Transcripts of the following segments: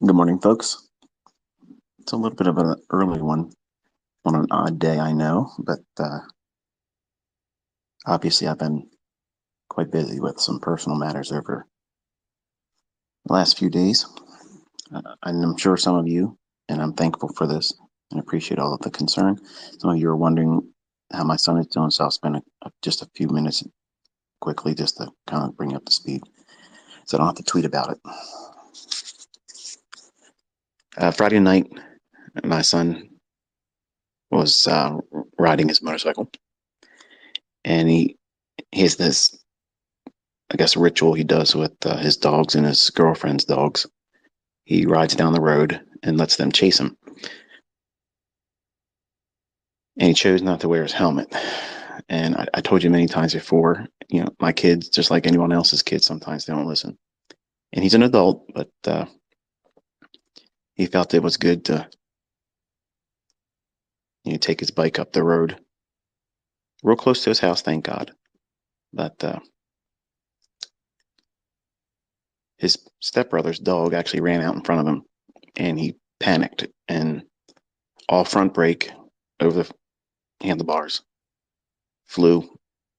Good morning, folks. It's a little bit of an early one on an odd day, I know, but obviously I've been quite busy with some personal matters over the last few days. And I'm sure some of you, and I'm thankful for this and appreciate all of the concern. Some of you are wondering how my son is doing, so I'll spend just a few minutes quickly just to kind of bring you up to speed so I don't have to tweet about it. Friday night, my son was riding his motorcycle, and he has this, I guess, ritual he does with his dogs and his girlfriend's dogs. He rides down the road and lets them chase him. And he chose not to wear his helmet. And I told you many times before, my kids, just like anyone else's kids, sometimes they don't listen. And he's an adult, but he felt it was good to take his bike up the road, real close to his house, thank God. But his stepbrother's dog actually ran out in front of him, and he panicked and all front brake over the handlebars, flew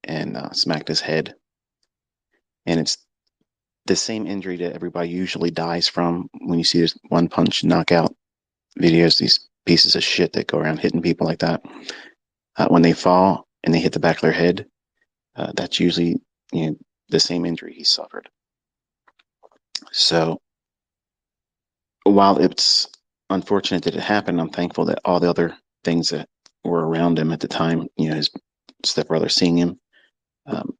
and smacked his head. And it's the same injury that everybody usually dies from when you see this one punch knockout videos, these pieces of shit that go around hitting people like that. When they fall and they hit the back of their head, that's usually the same injury he suffered. So while it's unfortunate that it happened, I'm thankful that all the other things that were around him at the time, his stepbrother seeing him,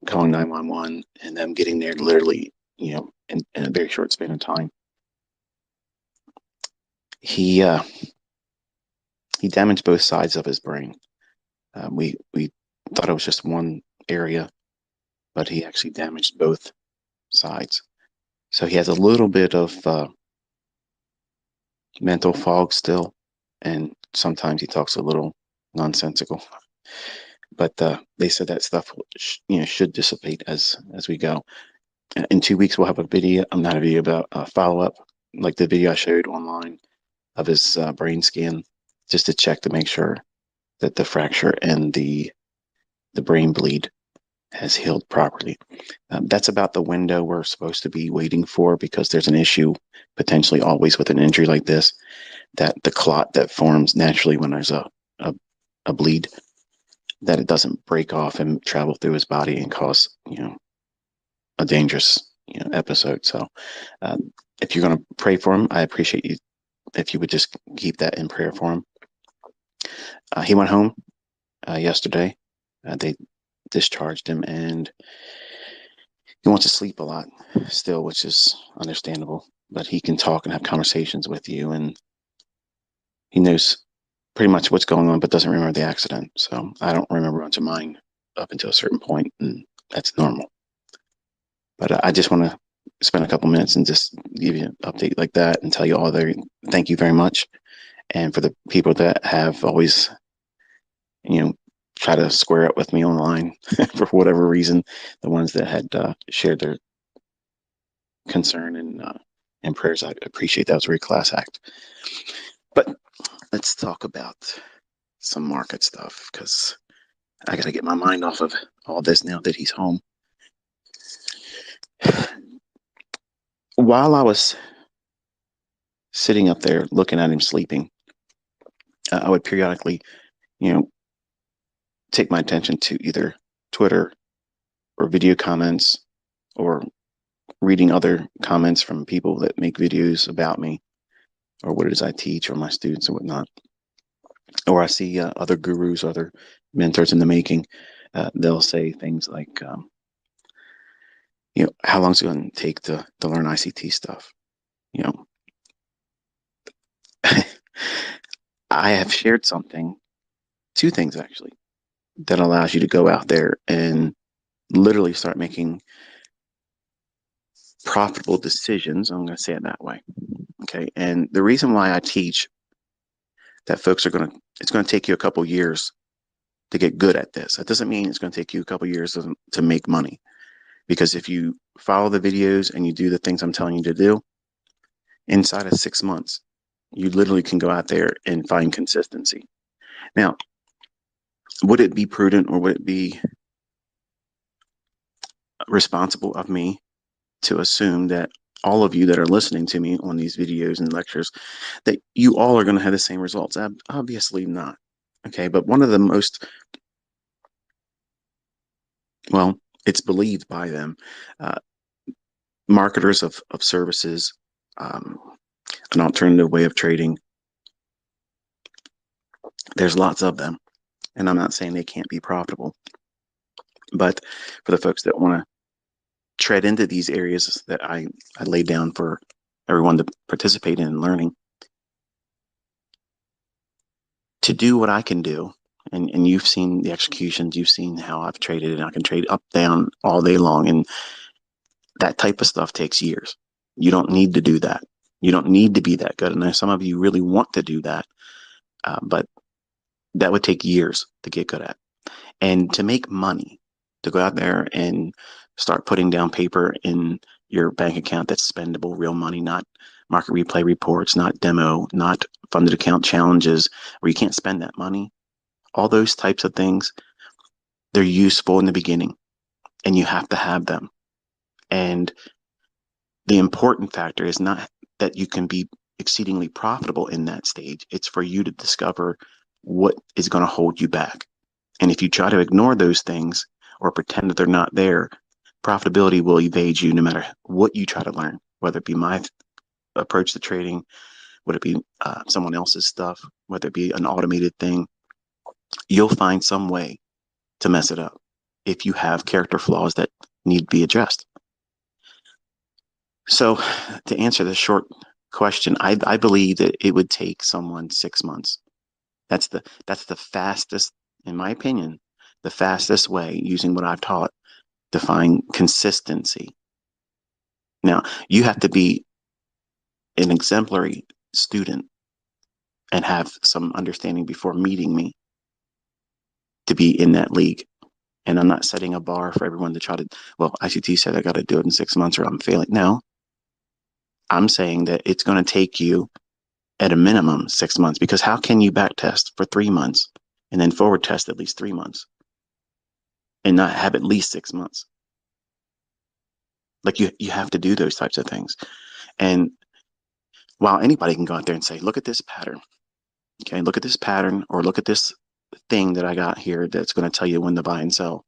calling 911, and them getting there literally, in a very short span of time. He damaged both sides of his brain. We thought it was just one area, but he actually damaged both sides. So he has a little bit of mental fog still, and sometimes he talks a little nonsensical. But they said that stuff, should dissipate as we go. In 2 weeks, we'll have a video. I'm not a video about follow up, like the video I showed online of his brain scan, just to check to make sure that the fracture and the brain bleed has healed properly. That's about the window we're supposed to be waiting for, because there's an issue potentially always with an injury like this, that the clot that forms naturally when there's a bleed, that it doesn't break off and travel through his body and cause a dangerous episode. So if you're going to pray for him, I appreciate you if you would just keep that in prayer for him. He went home yesterday. They discharged him, and he wants to sleep a lot still, which is understandable, but he can talk and have conversations with you, and he knows pretty much what's going on, but doesn't remember the accident. So I don't remember much of mine up until a certain point, and that's normal. But I just want to spend a couple minutes and just give you an update like that and tell you all there. Thank you very much. And for the people that have always, try to square up with me online for whatever reason, the ones that had shared their concern and prayers, I appreciate that. It was a very class act. But let's talk about some market stuff, because I got to get my mind off of all this now that he's home. While I was sitting up there looking at him sleeping, I would periodically, take my attention to either Twitter or video comments, or reading other comments from people that make videos about me or what it is I teach or my students and whatnot. Or I see other gurus, other mentors in the making. They'll say things like, how long is it going to take to learn ICT stuff? I have shared something, two things actually, that allows you to go out there and literally start making profitable decisions. I'm going to say it that way. Okay. And the reason why I teach that folks it's going to take you a couple years to get good at this. That doesn't mean it's going to take you a couple years to make money, because if you follow the videos and you do the things I'm telling you to do, inside of 6 months, you literally can go out there and find consistency. Now, would it be prudent or would it be responsible of me to assume that all of you that are listening to me on these videos and lectures, that you all are going to have the same results? Obviously not. Okay, but one of the most, well, it's believed by them, uh, marketers of services, um, an alternative way of trading. There's lots of them, and I'm not saying they can't be profitable, but for the folks that want to tread into these areas that I laid down for everyone to participate in learning, to do what I can do, and you've seen the executions, you've seen how I've traded, and I can trade up, down all day long, and that type of stuff takes years. You don't need to do that. You don't need to be that good. And some of you really want to do that, but that would take years to get good at. And to make money, to go out there and start putting down paper in your bank account that's spendable, real money, not market replay reports, not demo, not funded account challenges where you can't spend that money. All those types of things, they're useful in the beginning and you have to have them. And the important factor is not that you can be exceedingly profitable in that stage. It's for you to discover what is going to hold you back. And if you try to ignore those things or pretend that they're not there, profitability will evade you no matter what you try to learn, whether it be my approach to trading, whether it be someone else's stuff, whether it be an automated thing. You'll find some way to mess it up if you have character flaws that need to be addressed. So to answer the short question, I believe that it would take someone 6 months. That's the fastest, in my opinion, the fastest way using what I've taught to find consistency. Now, you have to be an exemplary student and have some understanding before meeting me to be in that league. And I'm not setting a bar for everyone to try to, well, ICT said I got to do it in 6 months or I'm failing. No, I'm saying that it's going to take you at a minimum 6 months, because how can you back test for 3 months and then forward test at least 3 months and not have at least 6 months? Like you have to do those types of things. And while anybody can go out there and say, look at this pattern, okay, look at this pattern, or look at this thing that I got here that's going to tell you when to buy and sell.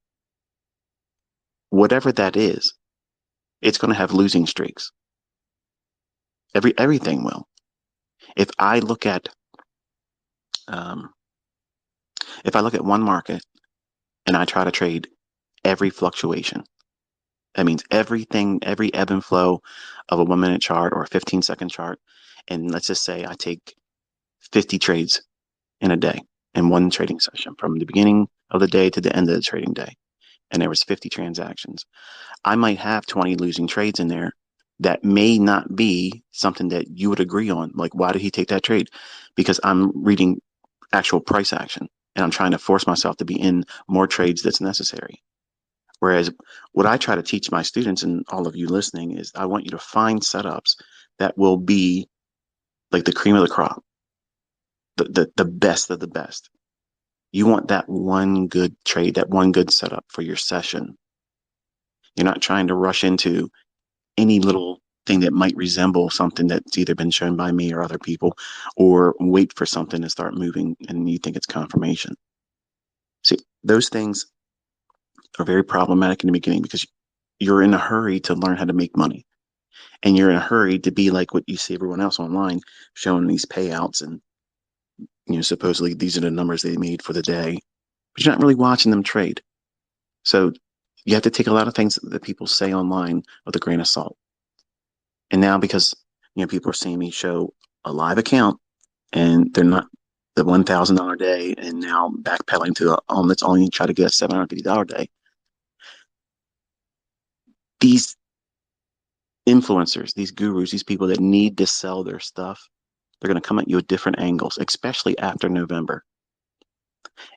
Whatever that is, it's going to have losing streaks. Everything will. If I look at um, if I look at one market and I try to trade every fluctuation, that means everything, every ebb and flow of a 1 minute chart or a 15-second chart, and let's just say I take 50 trades in a day in one trading session from the beginning of the day to the end of the trading day, and there was 50 transactions. I might have 20 losing trades in there that may not be something that you would agree on. Like, why did he take that trade? Because I'm reading actual price action and I'm trying to force myself to be in more trades that's necessary. Whereas what I try to teach my students and all of you listening is I want you to find setups that will be like the cream of the crop, the best of the best. You want that one good trade, that one good setup for your session. You're not trying to rush into any little thing that might resemble something that's either been shown by me or other people, or wait for something to start moving and you think it's confirmation. See, those things are very problematic in the beginning because you're in a hurry to learn how to make money. And you're in a hurry to be like what you see everyone else online showing these payouts and supposedly these are the numbers they made for the day, but you're not really watching them trade. So you have to take a lot of things that people say online with a grain of salt. And now because people are seeing me show a live account and they're not the $1,000 day and now backpedaling to let's only try to get a $750 day. These influencers, these gurus, these people that need to sell their stuff, they're going to come at you at different angles, especially after November.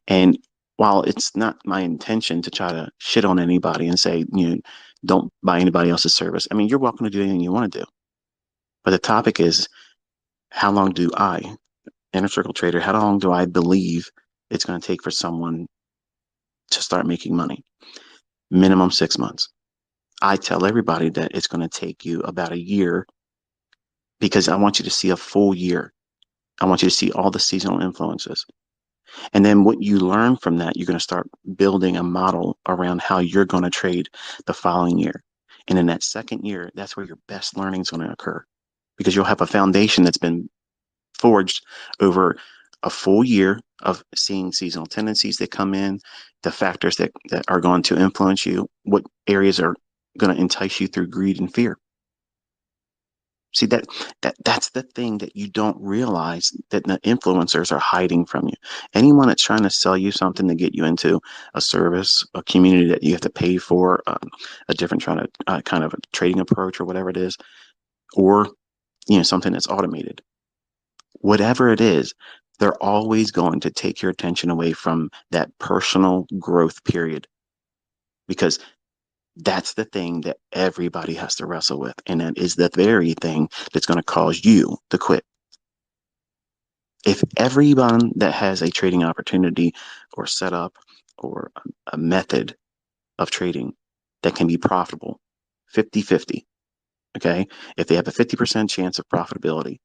And while it's not my intention to try to shit on anybody and say, don't buy anybody else's service. I mean, you're welcome to do anything you want to do. But the topic is, how long do I, inner circle trader, how long do I believe it's going to take for someone to start making money? Minimum 6 months. I tell everybody that it's going to take you about a year because I want you to see a full year. I want you to see all the seasonal influences. And then what you learn from that, you're going to start building a model around how you're going to trade the following year. And in that second year, that's where your best learning is going to occur because you'll have a foundation that's been forged over a full year of seeing seasonal tendencies that come in, the factors that are going to influence you, what areas are going to entice you through greed and fear. See that's the thing that you don't realize that the influencers are hiding from you. Anyone that's trying to sell you something to get you into a service, a community that you have to pay for, a different kind of a trading approach or whatever it is, or something that's automated. Whatever it is, they're always going to take your attention away from that personal growth period because that's the thing that everybody has to wrestle with. And that is the very thing that's going to cause you to quit. If everyone that has a trading opportunity or setup or a method of trading that can be profitable, 50-50, okay? If they have a 50% chance of profitability,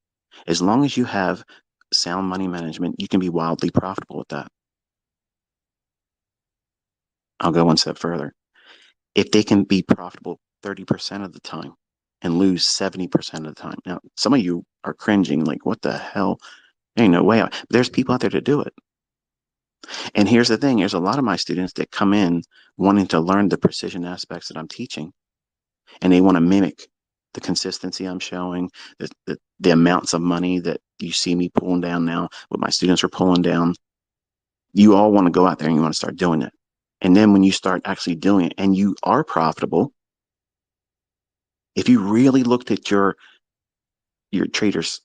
as long as you have sound money management, you can be wildly profitable with that. I'll go one step further. If they can be profitable 30% of the time and lose 70% of the time. Now, some of you are cringing, like, what the hell? Ain't no way. There's people out there to do it. And here's the thing, there's a lot of my students that come in wanting to learn the precision aspects that I'm teaching, and they want to mimic the consistency I'm showing, the amounts of money that you see me pulling down now, what my students are pulling down. You all want to go out there and you want to start doing it. And then when you start actually doing it and you are profitable, if you really looked at your traders'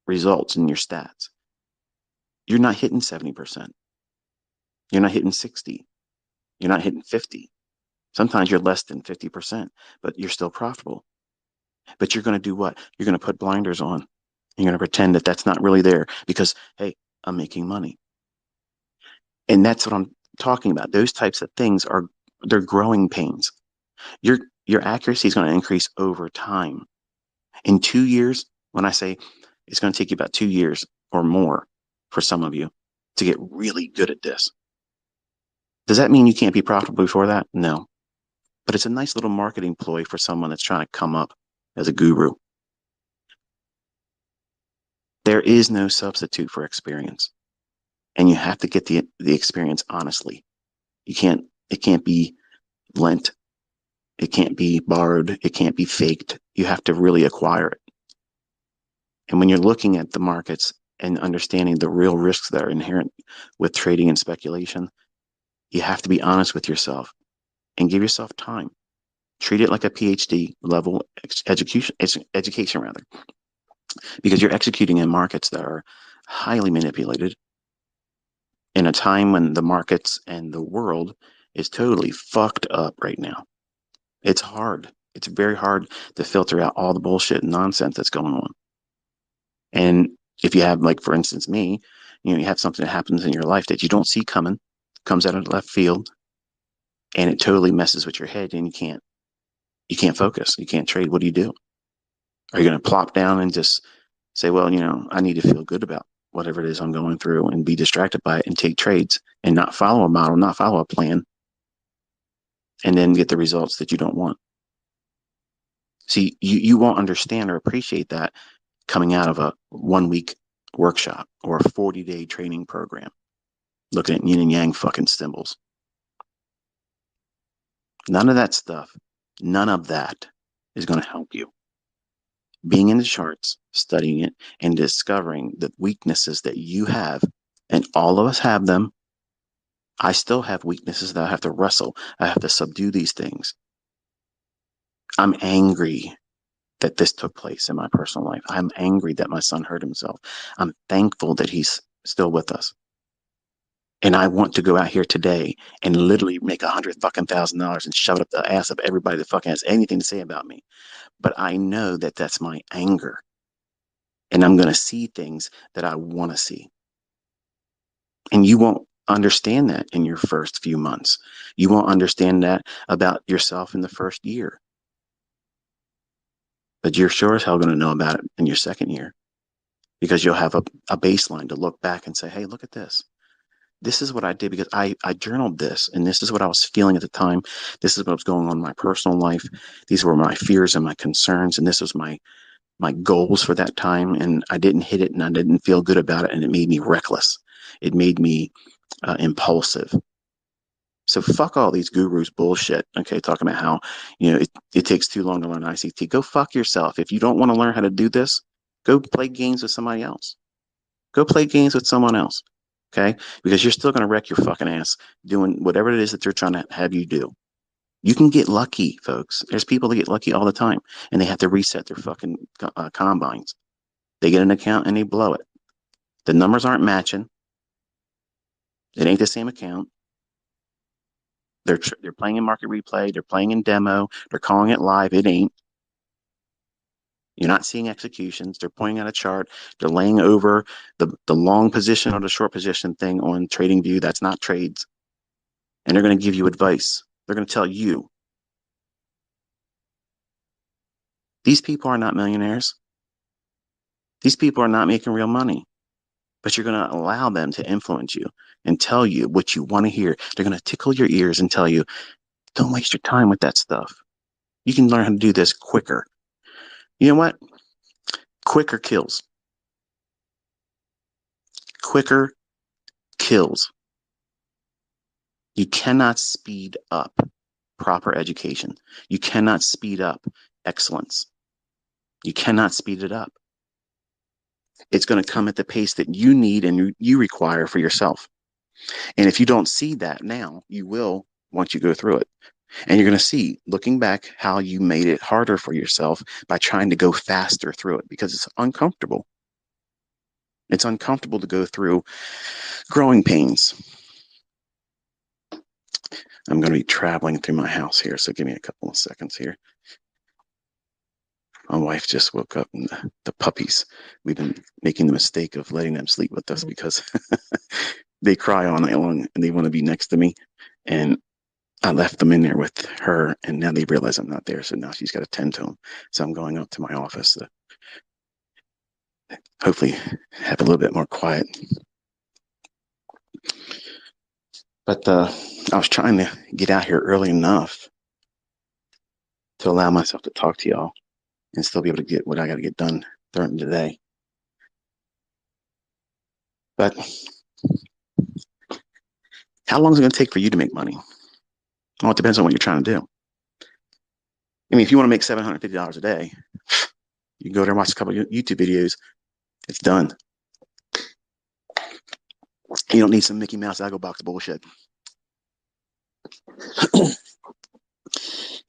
results and your stats, you're not hitting 70%. You're not hitting 60. You're not hitting 50. Sometimes you're less than 50%, but you're still profitable. But you're going to do what? You're going to put blinders on. You're going to pretend that that's not really there because, hey, I'm making money. And that's what I'm talking about. Those types of things they're growing pains. Your your accuracy is going to increase over time. In 2 years, when I say it's going to take you about 2 years or more for some of you to get really good at this. Does that mean you can't be profitable before that? No. But it's a nice little marketing ploy for someone that's trying to come up as a guru. There is no substitute for experience. And you have to get the experience honestly. It can't be lent. It can't be borrowed. It can't be faked. You have to really acquire it. And when you're looking at the markets and understanding the real risks that are inherent with trading and speculation, you have to be honest with yourself and give yourself time. Treat it like a PhD level education rather, because you're executing in markets that are highly manipulated in a time when the markets and the world is totally fucked up right now. It's hard. It's very hard to filter out all the bullshit and nonsense that's going on. And if you have, like, for instance, me, you have something that happens in your life that you don't see coming, comes out of left field, and it totally messes with your head, and you can't focus, you can't trade. What do you do? Are you going to plop down and just say, well, I need to feel good about whatever it is I'm going through and be distracted by it and take trades and not follow a model, not follow a plan, and then get the results that you don't want? See, you won't understand or appreciate that coming out of a 1 week workshop or a 40-day training program, looking at yin and yang fucking symbols. None of that stuff, none of that is going to help you. Being in the charts, studying it, and discovering the weaknesses that you have, and all of us have them. I still have weaknesses that I have to wrestle. I have to subdue these things. I'm angry that this took place in my personal life. I'm angry that my son hurt himself. I'm thankful that he's still with us. And I want to go out here today and literally make $100,000 and shove it up the ass of everybody that fucking has anything to say about me. But I know that that's my anger. And I'm going to see things that I want to see. And you won't understand that in your first few months. You won't understand that about yourself in the first year. But you're sure as hell going to know about it in your second year because you'll have a baseline to look back and say, hey, look at this. This is what I did because I journaled this and this is what I was feeling at the time. This is what was going on in my personal life. These were my fears and my concerns. And this was my goals for that time. And I didn't hit it and I didn't feel good about it. And it made me reckless. It made me impulsive. So fuck all these gurus bullshit. Okay. Talking about how, it takes too long to learn ICT. Go fuck yourself. If you don't want to learn how to do this, go play games with somebody else. Go play games with someone else. Okay. Because you're still going to wreck your fucking ass doing whatever it is that they're trying to have you do. You can get lucky, folks. There's people that get lucky all the time and they have to reset their fucking combines. They get an account and they blow it. The numbers aren't matching. It ain't the same account. They're playing in market replay. They're playing in demo. They're calling it live. It ain't. You're not seeing executions. They're pointing out a chart. They're laying over the long position or the short position thing on TradingView. That's not trades. And they're going to give you advice. They're going to tell you. These people are not millionaires. These people are not making real money. But you're going to allow them to influence you and tell you what you want to hear. They're going to tickle your ears and tell you, don't waste your time with that stuff. You can learn how to do this quicker. You know what? Quicker kills. Quicker kills. You cannot speed up proper education. You cannot speed up excellence. You cannot speed it up. It's going to come at the pace that you need and you require for yourself. And if you don't see that now, you will once you go through it. And you're going to see, looking back, how you made it harder for yourself by trying to go faster through it because it's uncomfortable. It's uncomfortable to go through growing pains. I'm going to be traveling through my house here, so give me a couple of seconds here. My wife just woke up and the puppies, we've been making the mistake of letting them sleep with us because they cry all night long and they want to be next to me. And I left them in there with her and now they realize I'm not there. So now she's got to tend to them. So I'm going up to my office to hopefully have a little bit more quiet. But I was trying to get out here early enough to allow myself to talk to y'all and still be able to get what I got to get done during the day. But how long is it going to take for you to make money? Well, it depends on what you're trying to do. I mean, if you want to make $750 a day, you can go there and watch a couple of YouTube videos. It's done. You don't need some Mickey Mouse Aggle box bullshit. You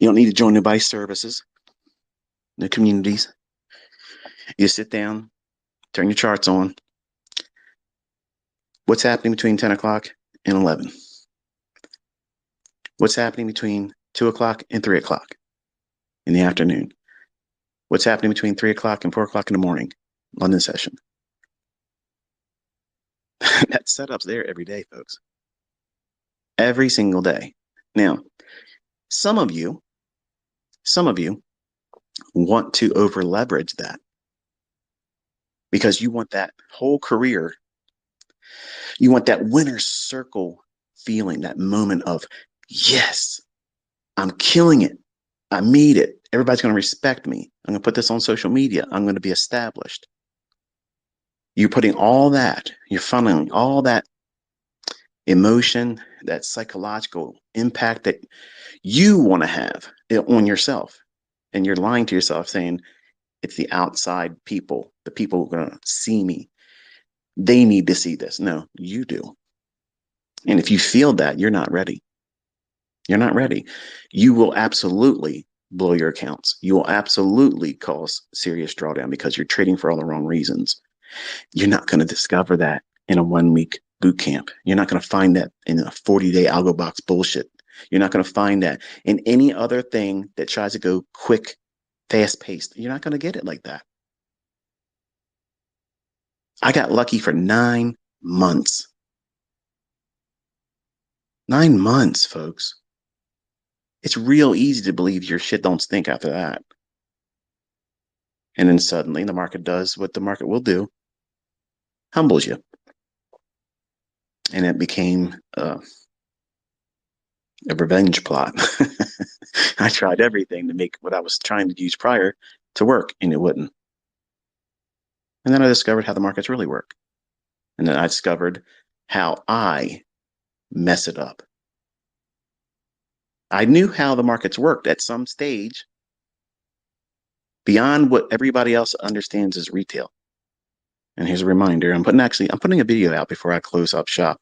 don't need to join nobody's services, no communities. You sit down, turn your charts on. What's happening between 10 o'clock and 11? What's happening between 2 o'clock and 3 o'clock in the afternoon? What's happening between 3 o'clock and 4 o'clock in the morning? London session. That setup's there every day, folks. Every single day. Now, some of you want to over leverage that because you want that whole career. You want that winner's circle feeling, that moment of, yes, I'm killing it. I made it. Everybody's going to respect me. I'm going to put this on social media. I'm going to be established. You're putting all that, you're funneling all that emotion, that psychological impact that you want to have on yourself. And you're lying to yourself saying, it's the outside people, the people who are going to see me. They need to see this. No, you do. And if you feel that, you're not ready. You're not ready. You will absolutely blow your accounts. You will absolutely cause serious drawdown because you're trading for all the wrong reasons. You're not going to discover that in a 1 week, boot camp. You're not going to find that in a 40-day algo box bullshit. You're not going to find that in any other thing that tries to go quick, fast paced. You're not going to get it like that. I got lucky for 9 months. 9 months, folks. It's real easy to believe your shit don't stink after that. And then suddenly the market does what the market will do, humbles you. And it became a revenge plot. I tried everything to make what I was trying to use prior to work, and it wouldn't. And then I discovered how the markets really work. And then I discovered how I mess it up. I knew how the markets worked at some stage beyond what everybody else understands as retail. And here's a reminder, I'm putting a video out before I close up shop.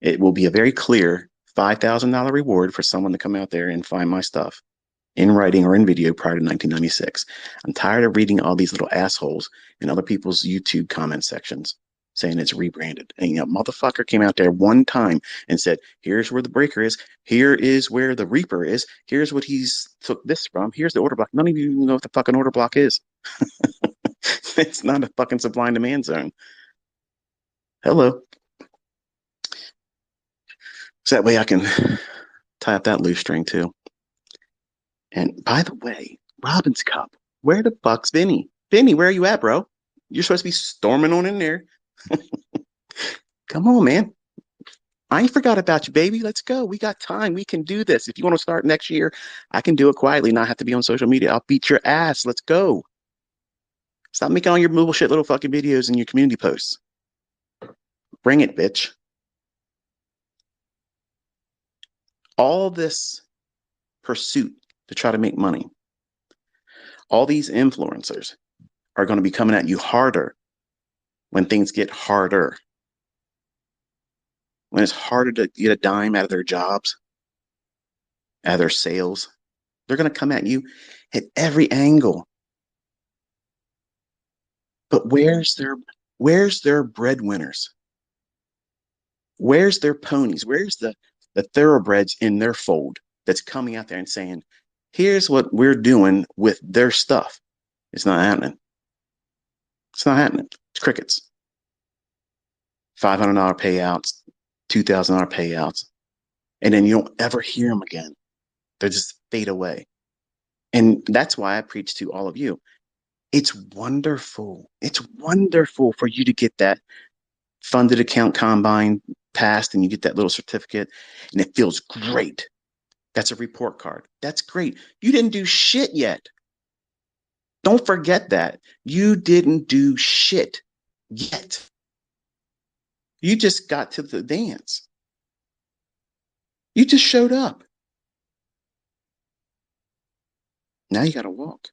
It will be a very clear $5,000 reward for someone to come out there and find my stuff in writing or in video prior to 1996. I'm tired of reading all these little assholes in other people's YouTube comment sections saying it's rebranded. And motherfucker came out there one time and said, here's where the breaker is. Here is where the reaper is. Here's what he's took this from. Here's the order block. None of you know what the fucking order block is. It's not a fucking supply and demand zone. Hello. So that way I can tie up that loose string too. And by the way, Robin's Cup, where the fuck's Vinny? Vinny, where are you at, bro? You're supposed to be storming on in there. Come on, man. I ain't forgot about you, baby. Let's go. We got time. We can do this. If you want to start next year, I can do it quietly, not have to be on social media. I'll beat your ass. Let's go. Stop making all your bullshit little fucking videos and your community posts. Bring it, bitch. All this pursuit to try to make money, all these influencers are going to be coming at you harder when things get harder. When it's harder to get a dime out of their jobs, out of their sales, they're going to come at you at every angle. But where's their breadwinners? Where's their ponies? Where's the thoroughbreds in their fold that's coming out there and saying, here's what we're doing with their stuff? It's not happening. It's not happening. It's crickets. $500 payouts, $2,000 payouts, and then you don't ever hear them again. They just fade away. And that's why I preach to all of you. It's wonderful. It's wonderful for you to get that funded account combine passed and you get that little certificate and it feels great. That's a report card. That's great. You didn't do shit yet. Don't forget that. You didn't do shit yet. You just got to the dance. You just showed up. Now you got to walk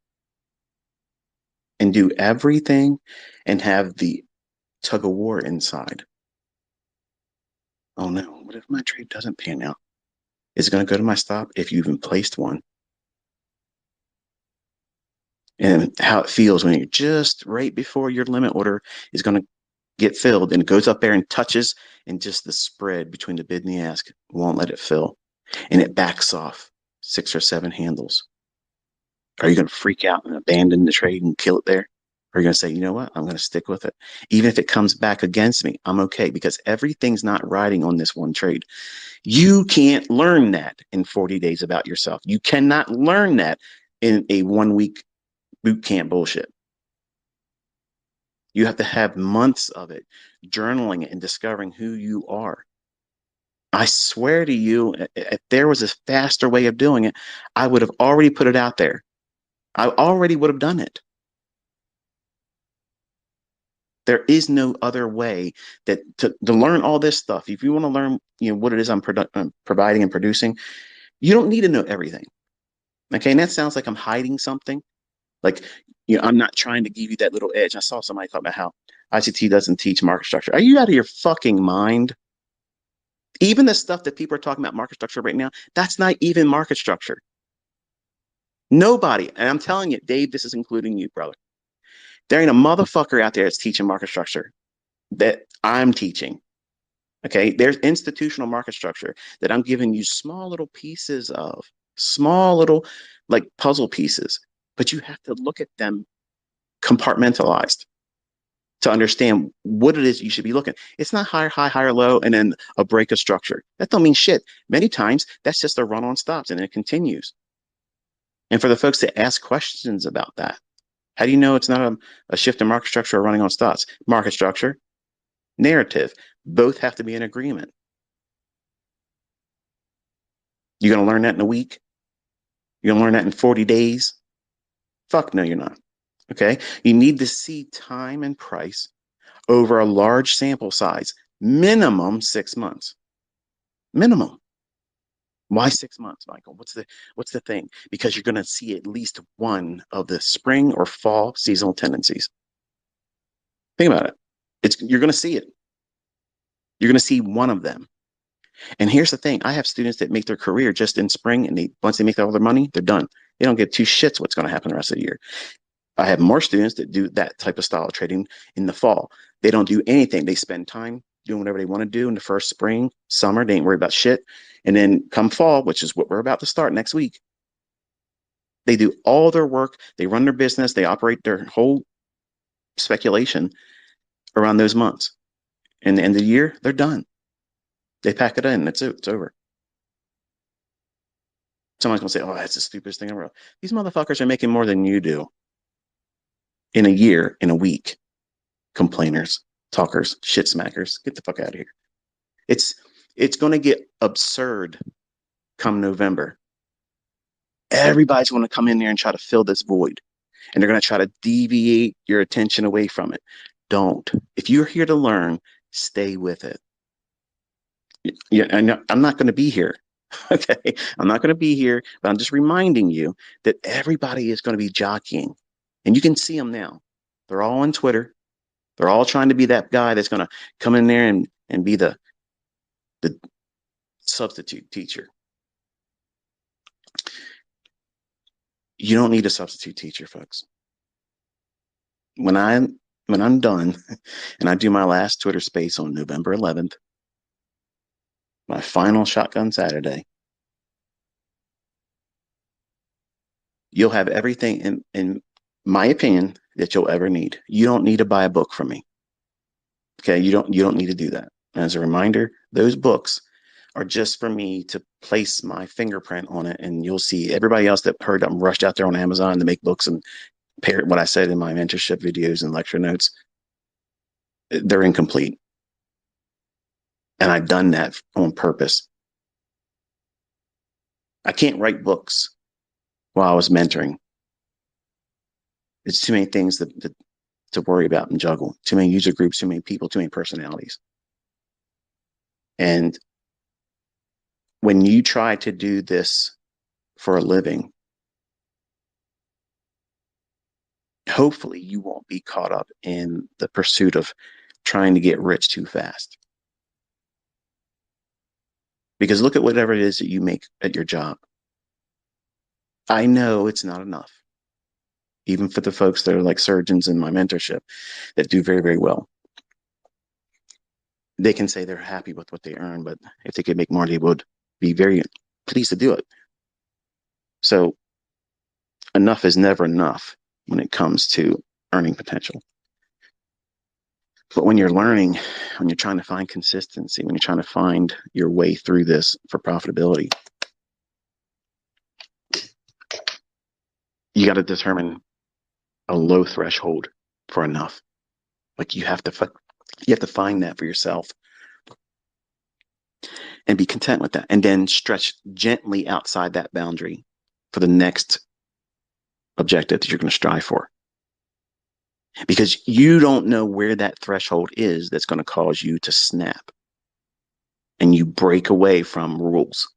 and do everything and have the tug of war inside. Oh no, what if my trade doesn't pan out? Is it going to go to my stop if you even placed one? And how it feels when you're just right before your limit order is going to get filled and it goes up there and touches and just the spread between the bid and the ask won't let it fill. And it backs off 6 or 7 handles. Are you going to freak out and abandon the trade and kill it there? Or are you going to say, you know what? I'm going to stick with it. Even if it comes back against me, I'm okay because everything's not riding on this one trade. You can't learn that in 40 days about yourself. You cannot learn that in a 1-week boot camp bullshit. You have to have months of it, journaling it and discovering who you are. I swear to you, if there was a faster way of doing it, I would have already put it out there. I already would have done it. There is no other way that to learn all this stuff. If you want to learn, what it is I'm providing and producing, you don't need to know everything. Okay, and that sounds like I'm hiding something. Like, I'm not trying to give you that little edge. I saw somebody talk about how ICT doesn't teach market structure. Are you out of your fucking mind? Even the stuff that people are talking about market structure right now, that's not even market structure. Nobody, and I'm telling you, Dave, this is including you, brother. There ain't a motherfucker out there that's teaching market structure that I'm teaching. Okay, there's institutional market structure that I'm giving you small little pieces of, small little like puzzle pieces, but you have to look at them compartmentalized to understand what it is you should be looking. It's not higher, high, higher, low, and then a break of structure. That don't mean shit. Many times that's just a run on stops and it continues. And for the folks that ask questions about that, how do you know it's not a shift in market structure or running on stops? Market structure, narrative, both have to be in agreement. You're going to learn that in a week. You're going to learn that in 40 days. Fuck no, you're not. Okay. You need to see time and price over a large sample size, minimum 6 months. Minimum. Why 6 months, Michael? What's the thing? Because you're going to see at least one of the spring or fall seasonal tendencies. Think about it. You're going to see it. You're going to see one of them. And here's the thing: I have students that make their career just in spring, and once they make all their money, they're done. They don't give two shits what's going to happen the rest of the year. I have more students that do that type of style of trading in the fall. They don't do anything. They spend time doing whatever they want to do in the first spring, summer. They ain't worried about shit. And then come fall, which is what we're about to start next week, they do all their work. They run their business. They operate their whole speculation around those months. And the end of the year, they're done. They pack it in. That's it. It's over. Someone's gonna say, "Oh, that's the stupidest thing ever." These motherfuckers are making more than you do in a year, in a week. Complainers, talkers, shit smackers, get the fuck out of here. It's it's going to get absurd come November. Everybody's going to come in there and try to fill this void, and they're going to try to deviate your attention away from it. Don't. If you're here to learn, stay with it. Yeah, I'm not going to be here. Okay, I'm not going to be here, but I'm just reminding you that everybody is going to be jockeying, and you can see them now. They're all on Twitter. They're all trying to be that guy that's going to come in there and be the substitute teacher. You don't need a substitute teacher, folks. When I'm done and I do my last Twitter space on November 11th, my final shotgun Saturday, you'll have everything in my opinion that you'll ever need. You don't need to buy a book from me. Okay, you don't need to do that. And as a reminder, those books are just for me to place my fingerprint on it, and you'll see everybody else that heard I'm rushed out there on Amazon to make books and parrot what I said in my mentorship videos and lecture notes. They're incomplete. And I've done that on purpose. I can't write books while I was mentoring. It's too many things to worry about and juggle. Too many user groups, too many people, too many personalities. And when you try to do this for a living, hopefully you won't be caught up in the pursuit of trying to get rich too fast. Because look at whatever it is that you make at your job. I know it's not enough, even for the folks that are like surgeons in my mentorship that do very, very well. They can say they're happy with what they earn, but if they could make more, they would be very pleased to do it. So enough is never enough when it comes to earning potential. But when you're learning, when you're trying to find consistency, when you're trying to find your way through this for profitability, you got to determine a low threshold for enough. Like you have to find that for yourself and be content with that, and then stretch gently outside that boundary for the next objective that you're going to strive for. Because you don't know where that threshold is that's going to cause you to snap and you break away from rules.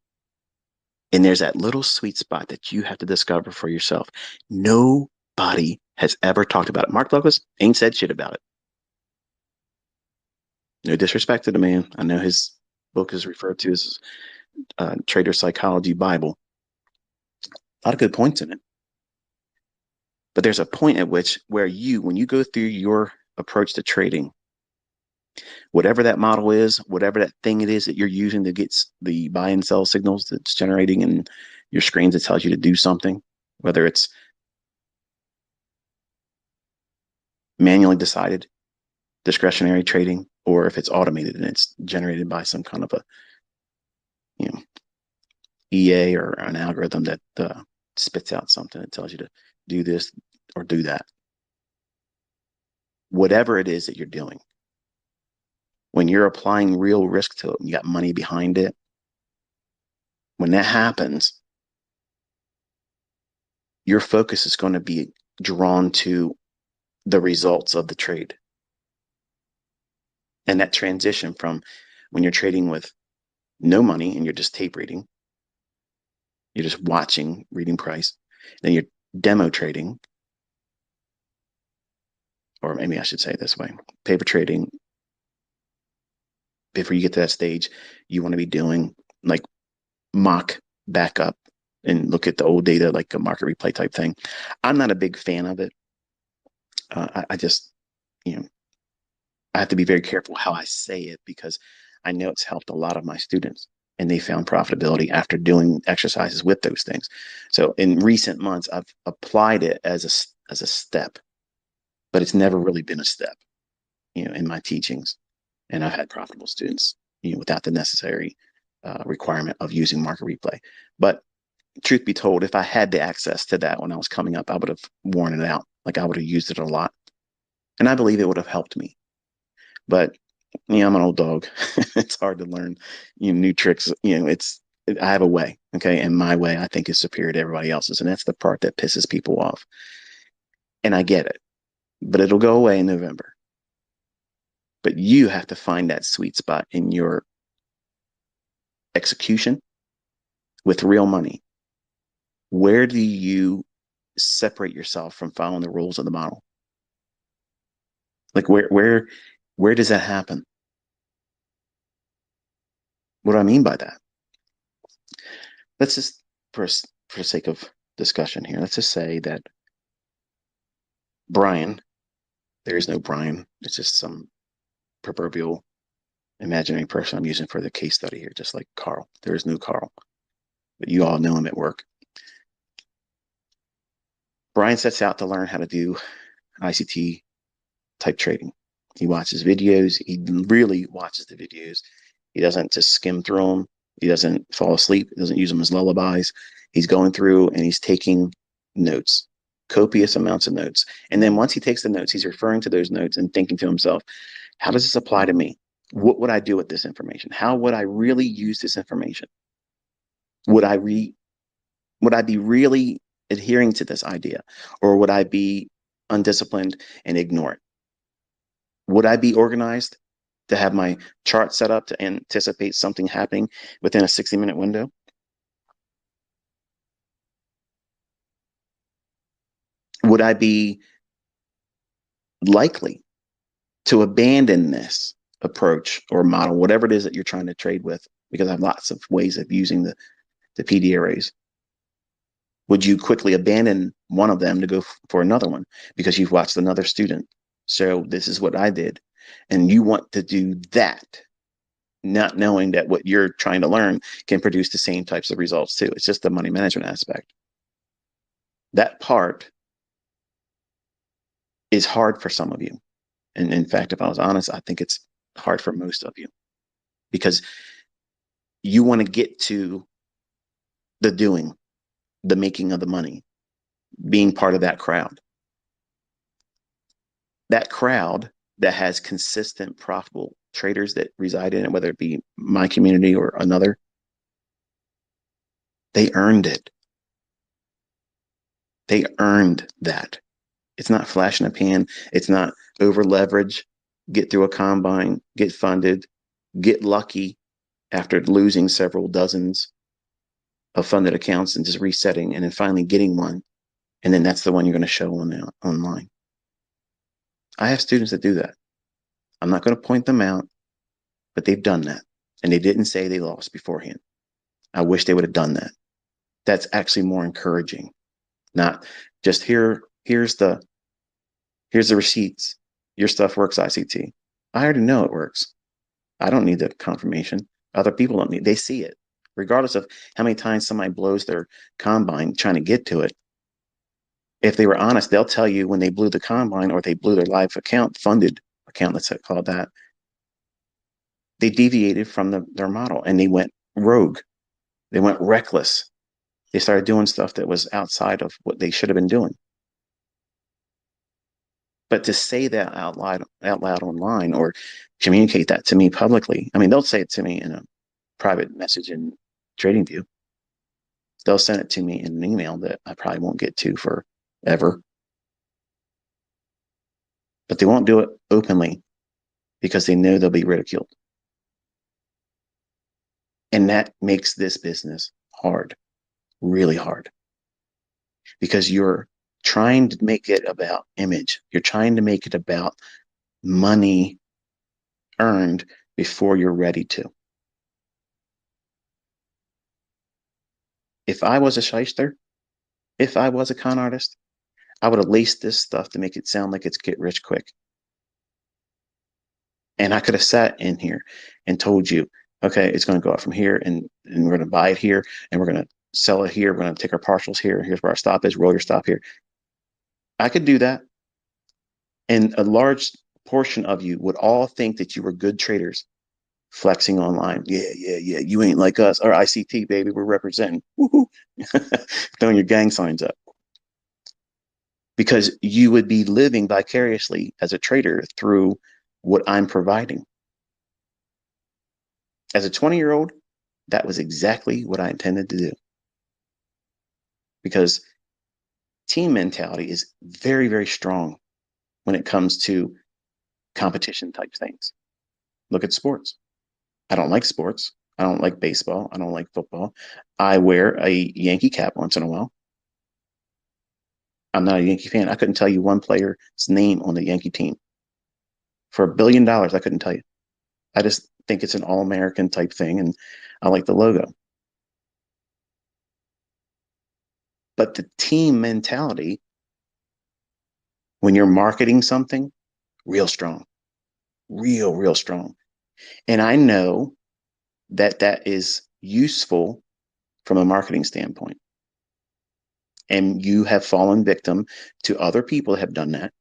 And there's that little sweet spot that you have to discover for yourself. Nobody has ever talked about it. Mark Douglas ain't said shit about it. No disrespect to the man. I know his book is referred to as Trader Psychology Bible. A lot of good points in it. But there's a point at which where when you go through your approach to trading, Whatever that model is, whatever that thing it is that you're using to get the buy and sell signals that's generating in your screens that tells you to do something, whether it's manually decided discretionary trading or if it's automated and it's generated by some kind of a, you know, EA or an algorithm that spits out something that tells you to do this or do that. Whatever it is that you're doing, when you're applying real risk to it, and you got money behind it, when that happens, your focus is going to be drawn to the results of the trade. And that transition from when you're trading with no money and you're just tape reading, you're just watching, reading price, then you're demo trading, or maybe I should say it this way, paper trading. Before you get to that stage, you want to be doing like mock backup and look at the old data, like a market replay type thing. I'm not a big fan of it. I just, you know, I have to be very careful how I say it because I know it's helped a lot of my students and they found profitability after doing exercises with those things. So in recent months, I've applied it as a step, but it's never really been a step, you know, in my teachings. And I've had profitable students, you know, without the necessary requirement of using market replay. But truth be told, if I had the access to that when I was coming up, I would have worn it out. Like I would have used it a lot. And I believe it would have helped me. But I'm an old dog. It's hard to learn, new tricks. I have a way, okay, and my way I think is superior to everybody else's, and that's the part that pisses people off. And I get it, but it'll go away in November. But you have to find that sweet spot in your execution with real money. Where do you separate yourself from following the rules of the model? Like where does that happen? What do I mean by that? Let's just for sake of discussion here, let's just say that Brian, there is no Brian, it's just some proverbial imaginary person I'm using for the case study here, just like Carl. There is no Carl, but you all know him at work. Brian sets out to learn how to do ICT type trading. He watches videos. He really watches the videos. He doesn't just skim through them. He doesn't fall asleep. He doesn't use them as lullabies. He's going through and he's taking notes, copious amounts of notes. And then once he takes the notes, he's referring to those notes and thinking to himself, how does this apply to me? What would I do with this information? How would I really use this information? Would I be really adhering to this idea, or would I be undisciplined and ignore it? Would I be organized to have my chart set up to anticipate something happening within a 60-minute window? Would I be likely to abandon this approach or model, whatever it is that you're trying to trade with? Because I have lots of ways of using the PD arrays. Would you quickly abandon one of them to go for another one because you've watched another student? So this is what I did. And you want to do that, not knowing that what you're trying to learn can produce the same types of results too. It's just the money management aspect. That part is hard for some of you. And in fact, if I was honest, I think it's hard for most of you because you want to get to the doing, the making of the money, being part of that crowd. That crowd that has consistent, profitable traders that reside in it, whether it be my community or another, they earned it. They earned that. It's not flash in a pan. It's not over leverage, get through a combine, get funded, get lucky after losing several dozens of funded accounts and just resetting and then finally getting one. And then that's the one you're going to show online. I have students that do that. I'm not going to point them out, but they've done that. And they didn't say they lost beforehand. I wish they would have done that. That's actually more encouraging. Not just here's the receipts. Your stuff works, ICT. I already know it works. I don't need the confirmation. Other people don't need, they see it. Regardless of how many times somebody blows their combine trying to get to it, if they were honest, they'll tell you when they blew the combine or they blew their live account, funded account, let's call it that, they deviated from their model and they went rogue. They went reckless. They started doing stuff that was outside of what they should have been doing. But to say that out loud online or communicate that to me publicly, I mean, they'll say it to me in a private message in TradingView. They'll send it to me in an email that I probably won't get to forever. But they won't do it openly because they know they'll be ridiculed. And that makes this business hard, really hard, because you're trying to make it about image. You're trying to make it about money earned before you're ready to. If I was a shyster, if I was a con artist, I would have laced this stuff to make it sound like it's get rich quick. And I could have sat in here and told you, okay, it's going to go up from here and we're going to buy it here and we're going to sell it here. We're going to take our partials here. Here's where our stop is. Roll your stop here. I could do that. And a large portion of you would all think that you were good traders flexing online. Yeah, yeah, yeah. You ain't like us. Or ICT, baby. We're representing. Throwing your gang signs up. Because you would be living vicariously as a trader through what I'm providing. As a 20-year-old, that was exactly what I intended to do. Because team mentality is very, very strong when it comes to competition type things. Look at sports. I don't like sports. I don't like baseball. I don't like football. I wear a Yankee cap once in a while. I'm not a Yankee fan. I couldn't tell you one player's name on the Yankee team. For $1 billion, I couldn't tell you. I just think it's an all-American type thing, and I like the logo. But the team mentality, when you're marketing something, real strong, real strong. And I know that that is useful from a marketing standpoint. And you have fallen victim to other people that have done that,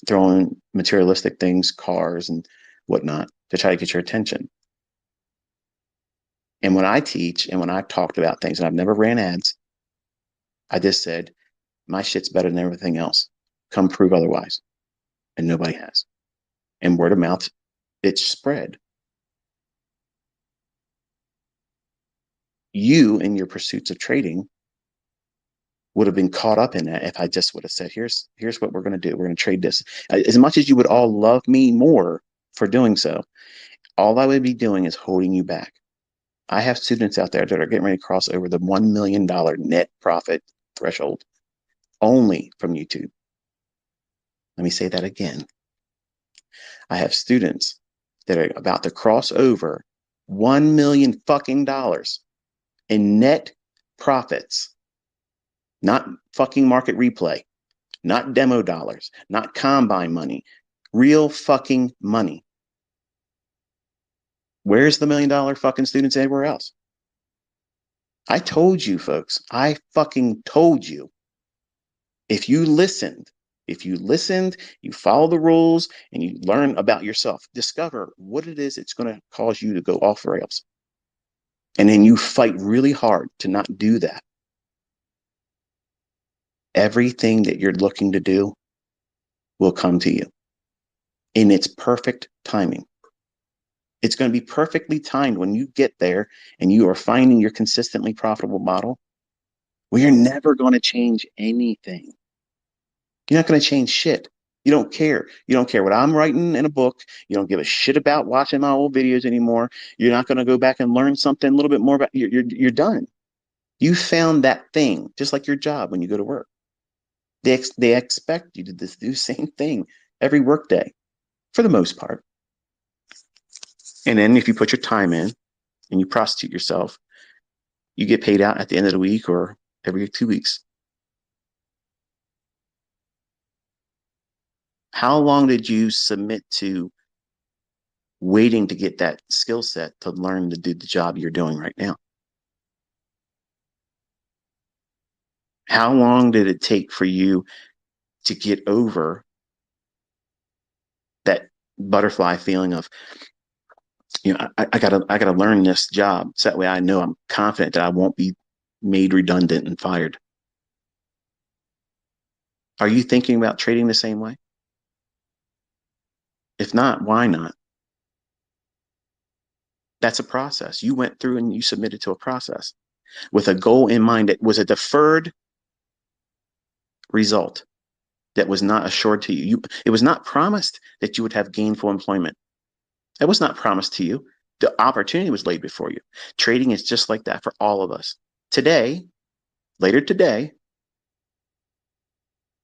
throwing materialistic things, cars and whatnot, to try to get your attention. And when I teach and when I've talked about things, and I've never ran ads, I just said, my shit's better than everything else. Come prove otherwise. And nobody has. And word of mouth, it's spread. You, in your pursuits of trading, would have been caught up in that if I just would have said, here's what we're going to do. We're going to trade this. As much as you would all love me more for doing so, all I would be doing is holding you back. I have students out there that are getting ready to cross over the $1 million net profit threshold only from YouTube. Let me say that again. I have students that are about to cross over $1 million fucking dollars in net profits, not fucking market replay, not demo dollars, not combine money, real fucking money. Where's the $1 million fucking students everywhere else? I told you, folks. I fucking told you. If you listened, you follow the rules and you learn about yourself, discover what it is it's going to cause you to go off rails. And then you fight really hard to not do that. Everything that you're looking to do will come to you in its perfect timing. It's going to be perfectly timed when you get there and you are finding your consistently profitable model where you're never going to change anything. You're not going to change shit. You don't care. You don't care what I'm writing in a book. You don't give a shit about watching my old videos anymore. You're not going to go back and learn something a little bit more about. You're done. You found that thing, just like your job when you go to work. They expect you to do the same thing every workday, for the most part. And then if you put your time in and you prostitute yourself, you get paid out at the end of the week or every 2 weeks. How long did you submit to waiting to get that skill set to learn to do the job you're doing right now. How long did it take for you to get over that butterfly feeling of, I gotta learn this job so that way I know I'm confident that I won't be made redundant and fired? Are you thinking about trading the same way? If not, why not? That's a process. You went through and you submitted to a process with a goal in mind that was a deferred result that was not assured to you. It was not promised that you would have gainful employment. That was not promised to you. The opportunity was laid before you. Trading is just like that for all of us. Today, later today,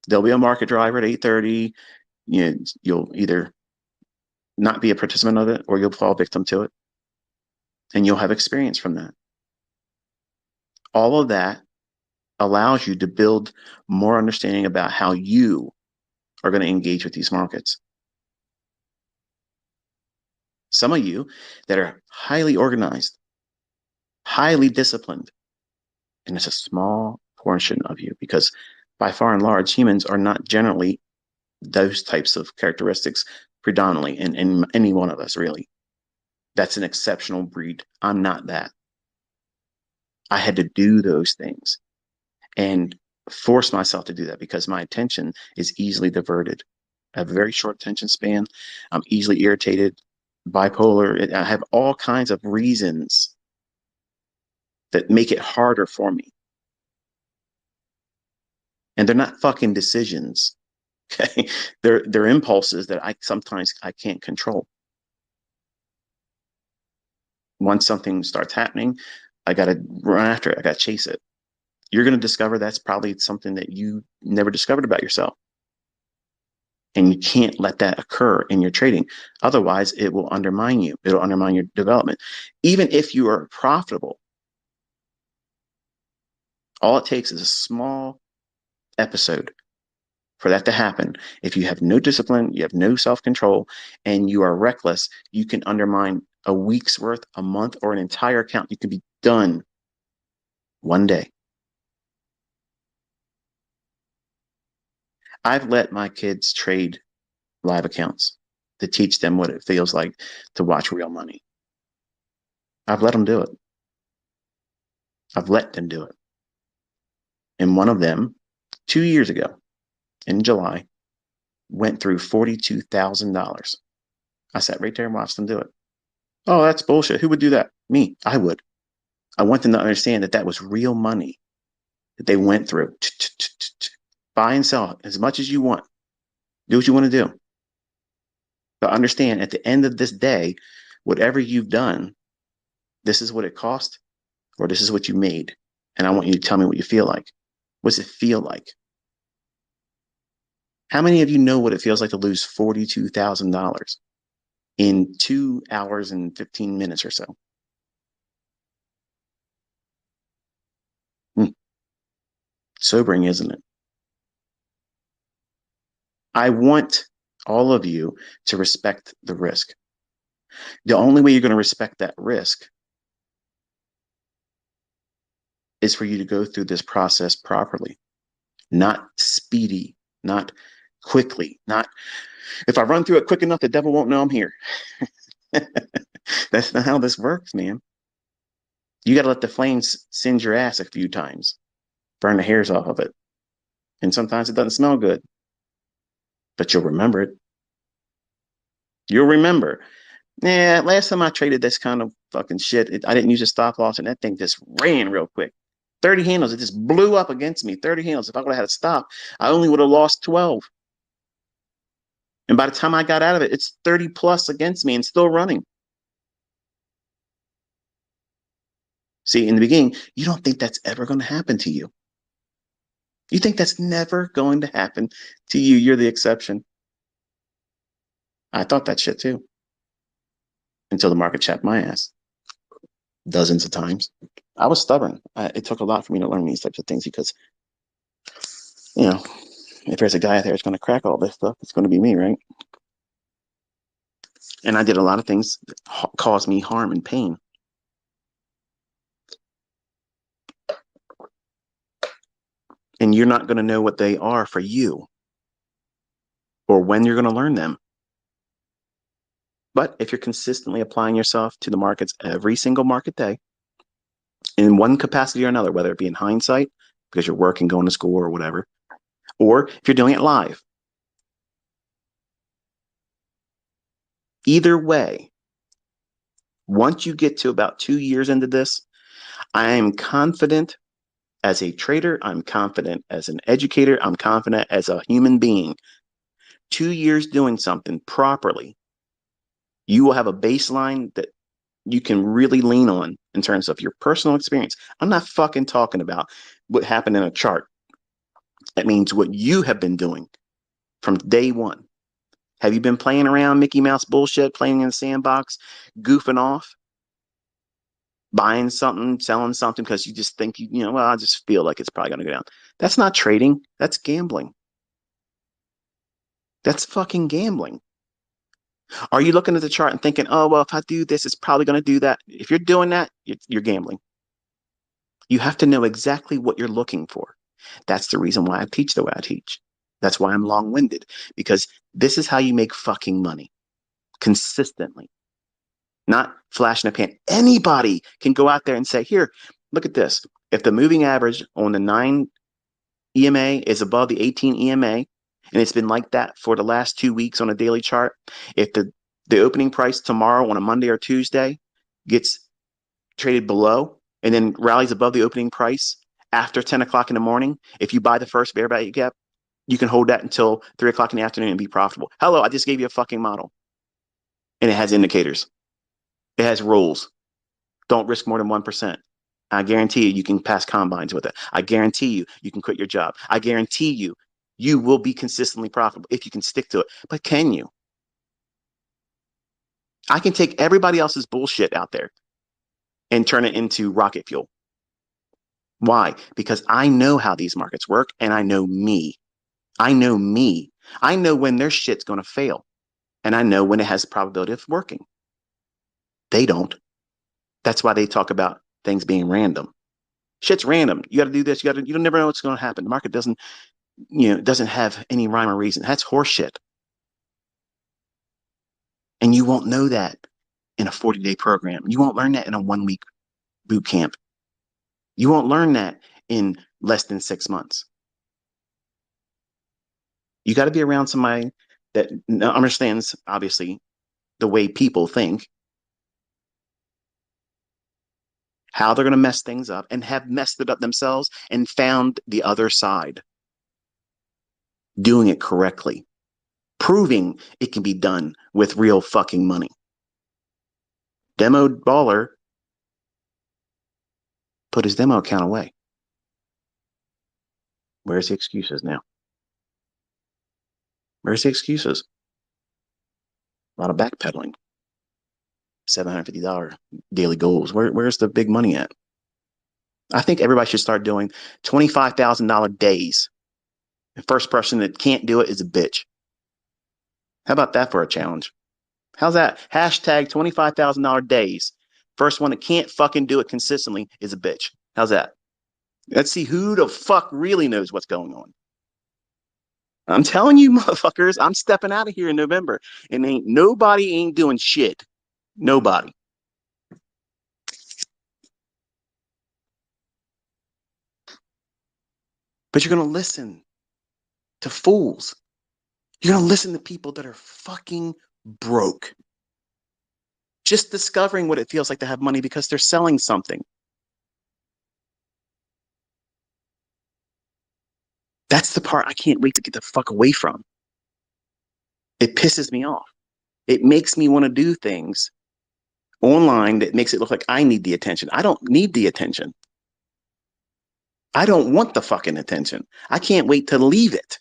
there'll be a market driver at 8:30. You'll either not be a participant of it or you'll fall victim to it. And you'll have experience from that. All of that allows you to build more understanding about how you are going to engage with these markets. Some of you that are highly organized, highly disciplined, and it's a small portion of you because by far and large, humans are not generally those types of characteristics predominantly in any one of us, really. That's an exceptional breed. I'm not that. I had to do those things and force myself to do that because my attention is easily diverted. I have a very short attention span. I'm easily irritated, bipolar. I have all kinds of reasons that make it harder for me. And they're not fucking decisions. Okay. They're impulses that I sometimes I can't control. Once something starts happening, I gotta run after it. I gotta chase it. You're gonna discover that's probably something that you never discovered about yourself. And you can't let that occur in your trading. Otherwise, it will undermine you. It'll undermine your development. Even if you are profitable, all it takes is a small episode for that to happen. If you have no discipline, you have no self-control, and you are reckless, you can undermine a week's worth, a month, or an entire account. You can be done one day. I've let my kids trade live accounts to teach them what it feels like to watch real money. I've let them do it. I've let them do it. And one of them, 2 years ago in July, went through $42,000. I sat right there and watched them do it. Oh, that's bullshit. Who would do that? Me. I would. I want them to understand that that was real money that they went through. Buy and sell as much as you want. Do what you want to do. But understand at the end of this day, whatever you've done, this is what it cost or this is what you made. And I want you to tell me what you feel like. What's it feel like? How many of you know what it feels like to lose $42,000 in 2 hours and 15 minutes or so? Sobering, isn't it? I want all of you to respect the risk. The only way you're going to respect that risk is for you to go through this process properly, not speedy, not quickly, not if I run through it quick enough, the devil won't know I'm here. That's not how this works, man. You got to let the flames singe your ass a few times, burn the hairs off of it. And sometimes it doesn't smell good, but you'll remember it. You'll remember. Yeah, last time I traded this kind of fucking shit, I didn't use a stop loss and that thing just ran real quick. 30 handles, it just blew up against me. 30 handles. If I would have had a stop, I only would have lost 12. And by the time I got out of it, it's 30 plus against me and still running. See, in the beginning, you don't think that's ever going to happen to you. You think that's never going to happen to you. You're the exception. I thought that shit too until the market chapped my ass dozens of times. I was stubborn. It took a lot for me to learn these types of things because, you know, if there's a guy out there that's going to crack all this stuff, it's going to be me, right? And I did a lot of things that caused me harm and pain. And you're not going to know what they are for you or when you're going to learn them. But if you're consistently applying yourself to the markets every single market day in one capacity or another, whether it be in hindsight, because you're working, going to school or whatever, or if you're doing it live, either way, once you get to about 2 years into this, I am confident as a trader, I'm confident as an educator, I'm confident as a human being. 2 years doing something properly, you will have a baseline that you can really lean on in terms of your personal experience. I'm not fucking talking about what happened in a chart. That means what you have been doing from day one. Have you been playing around Mickey Mouse bullshit, playing in the sandbox, goofing off, buying something, selling something because you just think, well, I just feel like it's probably going to go down. That's not trading. That's gambling. That's fucking gambling. Are you looking at the chart and thinking, oh, well, if I do this, it's probably going to do that? If you're doing that, you're gambling. You have to know exactly what you're looking for. That's the reason why I teach the way I teach. That's why I'm long winded, because this is how you make fucking money consistently, not flash in a pan. Anybody can go out there and say, here, look at this. If the moving average on the 9 EMA is above the 18 EMA, and it's been like that for the last 2 weeks on a daily chart, if the opening price tomorrow on a Monday or Tuesday gets traded below and then rallies above the opening price after 10 o'clock in the morning, if you buy the first bear value gap, you can hold that until 3 o'clock in the afternoon and be profitable. Hello, I just gave you a fucking model. And it has indicators. It has rules. Don't risk more than 1%. I guarantee you can pass combines with it. I guarantee you can quit your job. I guarantee you will be consistently profitable if you can stick to it. But can you? I can take everybody else's bullshit out there and turn it into rocket fuel. Why? Because I know how these markets work and I know me. I know me. I know when their shit's going to fail and I know when it has the probability of working. They don't. That's why they talk about things being random. Shit's random. You got to do this. You don't never know what's going to happen. The market doesn't have any rhyme or reason. That's horseshit. And you won't know that in a 40-day program. You won't learn that in a 1 week boot camp. You won't learn that in less than 6 months. You got to be around somebody that understands, obviously, the way people think, how they're going to mess things up, and have messed it up themselves and found the other side, doing it correctly, proving it can be done with real fucking money. Demo baller put his demo account away. Where's the excuses now? Where's the excuses? A lot of backpedaling. $750 daily goals. Where's the big money at? I think everybody should start doing $25,000 days. The first person that can't do it is a bitch. How about that for a challenge? How's that? Hashtag $25,000 days. First one that can't fucking do it consistently is a bitch. How's that? Let's see who the fuck really knows what's going on. I'm telling you, motherfuckers, I'm stepping out of here in November, and nobody ain't doing shit. Nobody. But you're going to listen to fools. You're going to listen to people that are fucking broke. Just discovering what it feels like to have money because they're selling something. That's the part I can't wait to get the fuck away from. It pisses me off. It makes me want to do things online that makes it look like I need the attention. I don't need the attention. I don't want the fucking attention. I can't wait to leave it.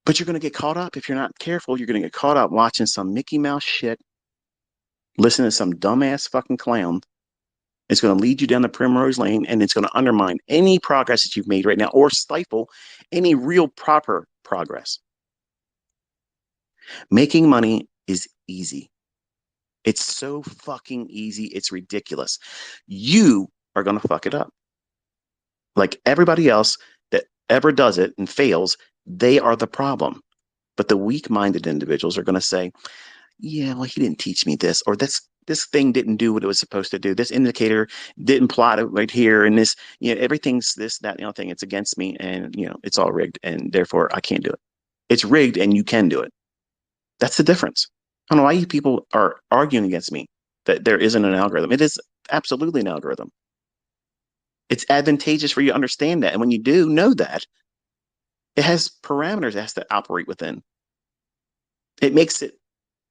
But you're going to get caught up. If you're not careful, you're going to get caught up watching some Mickey Mouse shit, listening to some dumbass fucking clown. It's going to lead you down the primrose lane, and it's going to undermine any progress that you've made right now or stifle any real proper progress. Making money is easy. It's so fucking easy. It's ridiculous. You are going to fuck it up. Like everybody else that ever does it and fails, they are the problem. But the weak minded individuals are going to say, yeah, well, he didn't teach me this, or this thing didn't do what it was supposed to do. This indicator didn't plot it right here, and this, everything's this, that, thing. It's against me, and it's all rigged, and therefore I can't do it. It's rigged, and you can do it. That's the difference. I don't know why you people are arguing against me that there isn't an algorithm. It is absolutely an algorithm. It's advantageous for you to understand that, and when you do know that, it has parameters it has to operate within. It makes it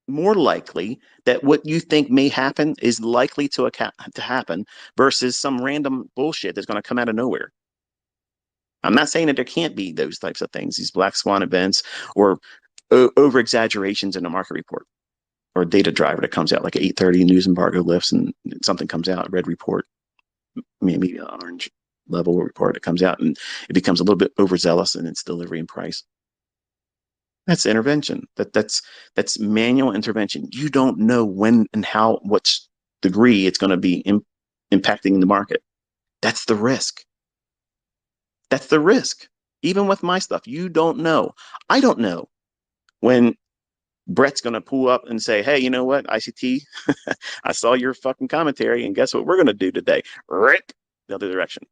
more likely that what you think may happen is likely to happen versus some random bullshit that's going to come out of nowhere. I'm not saying that there can't be those types of things, these black swan events or over exaggerations in a market report or a data driver that comes out like 8:30 news embargo lifts and something comes out, red report, maybe an orange level report that comes out and it becomes a little bit overzealous in its delivery and price. That's intervention. That's manual intervention. You don't know when and how, what degree it's going to be impacting the market. That's the risk. That's the risk. Even with my stuff, you don't know. I don't know when Brett's going to pull up and say, "Hey, you know what, ICT? I saw your fucking commentary, and guess what we're going to do today? Rip the other direction."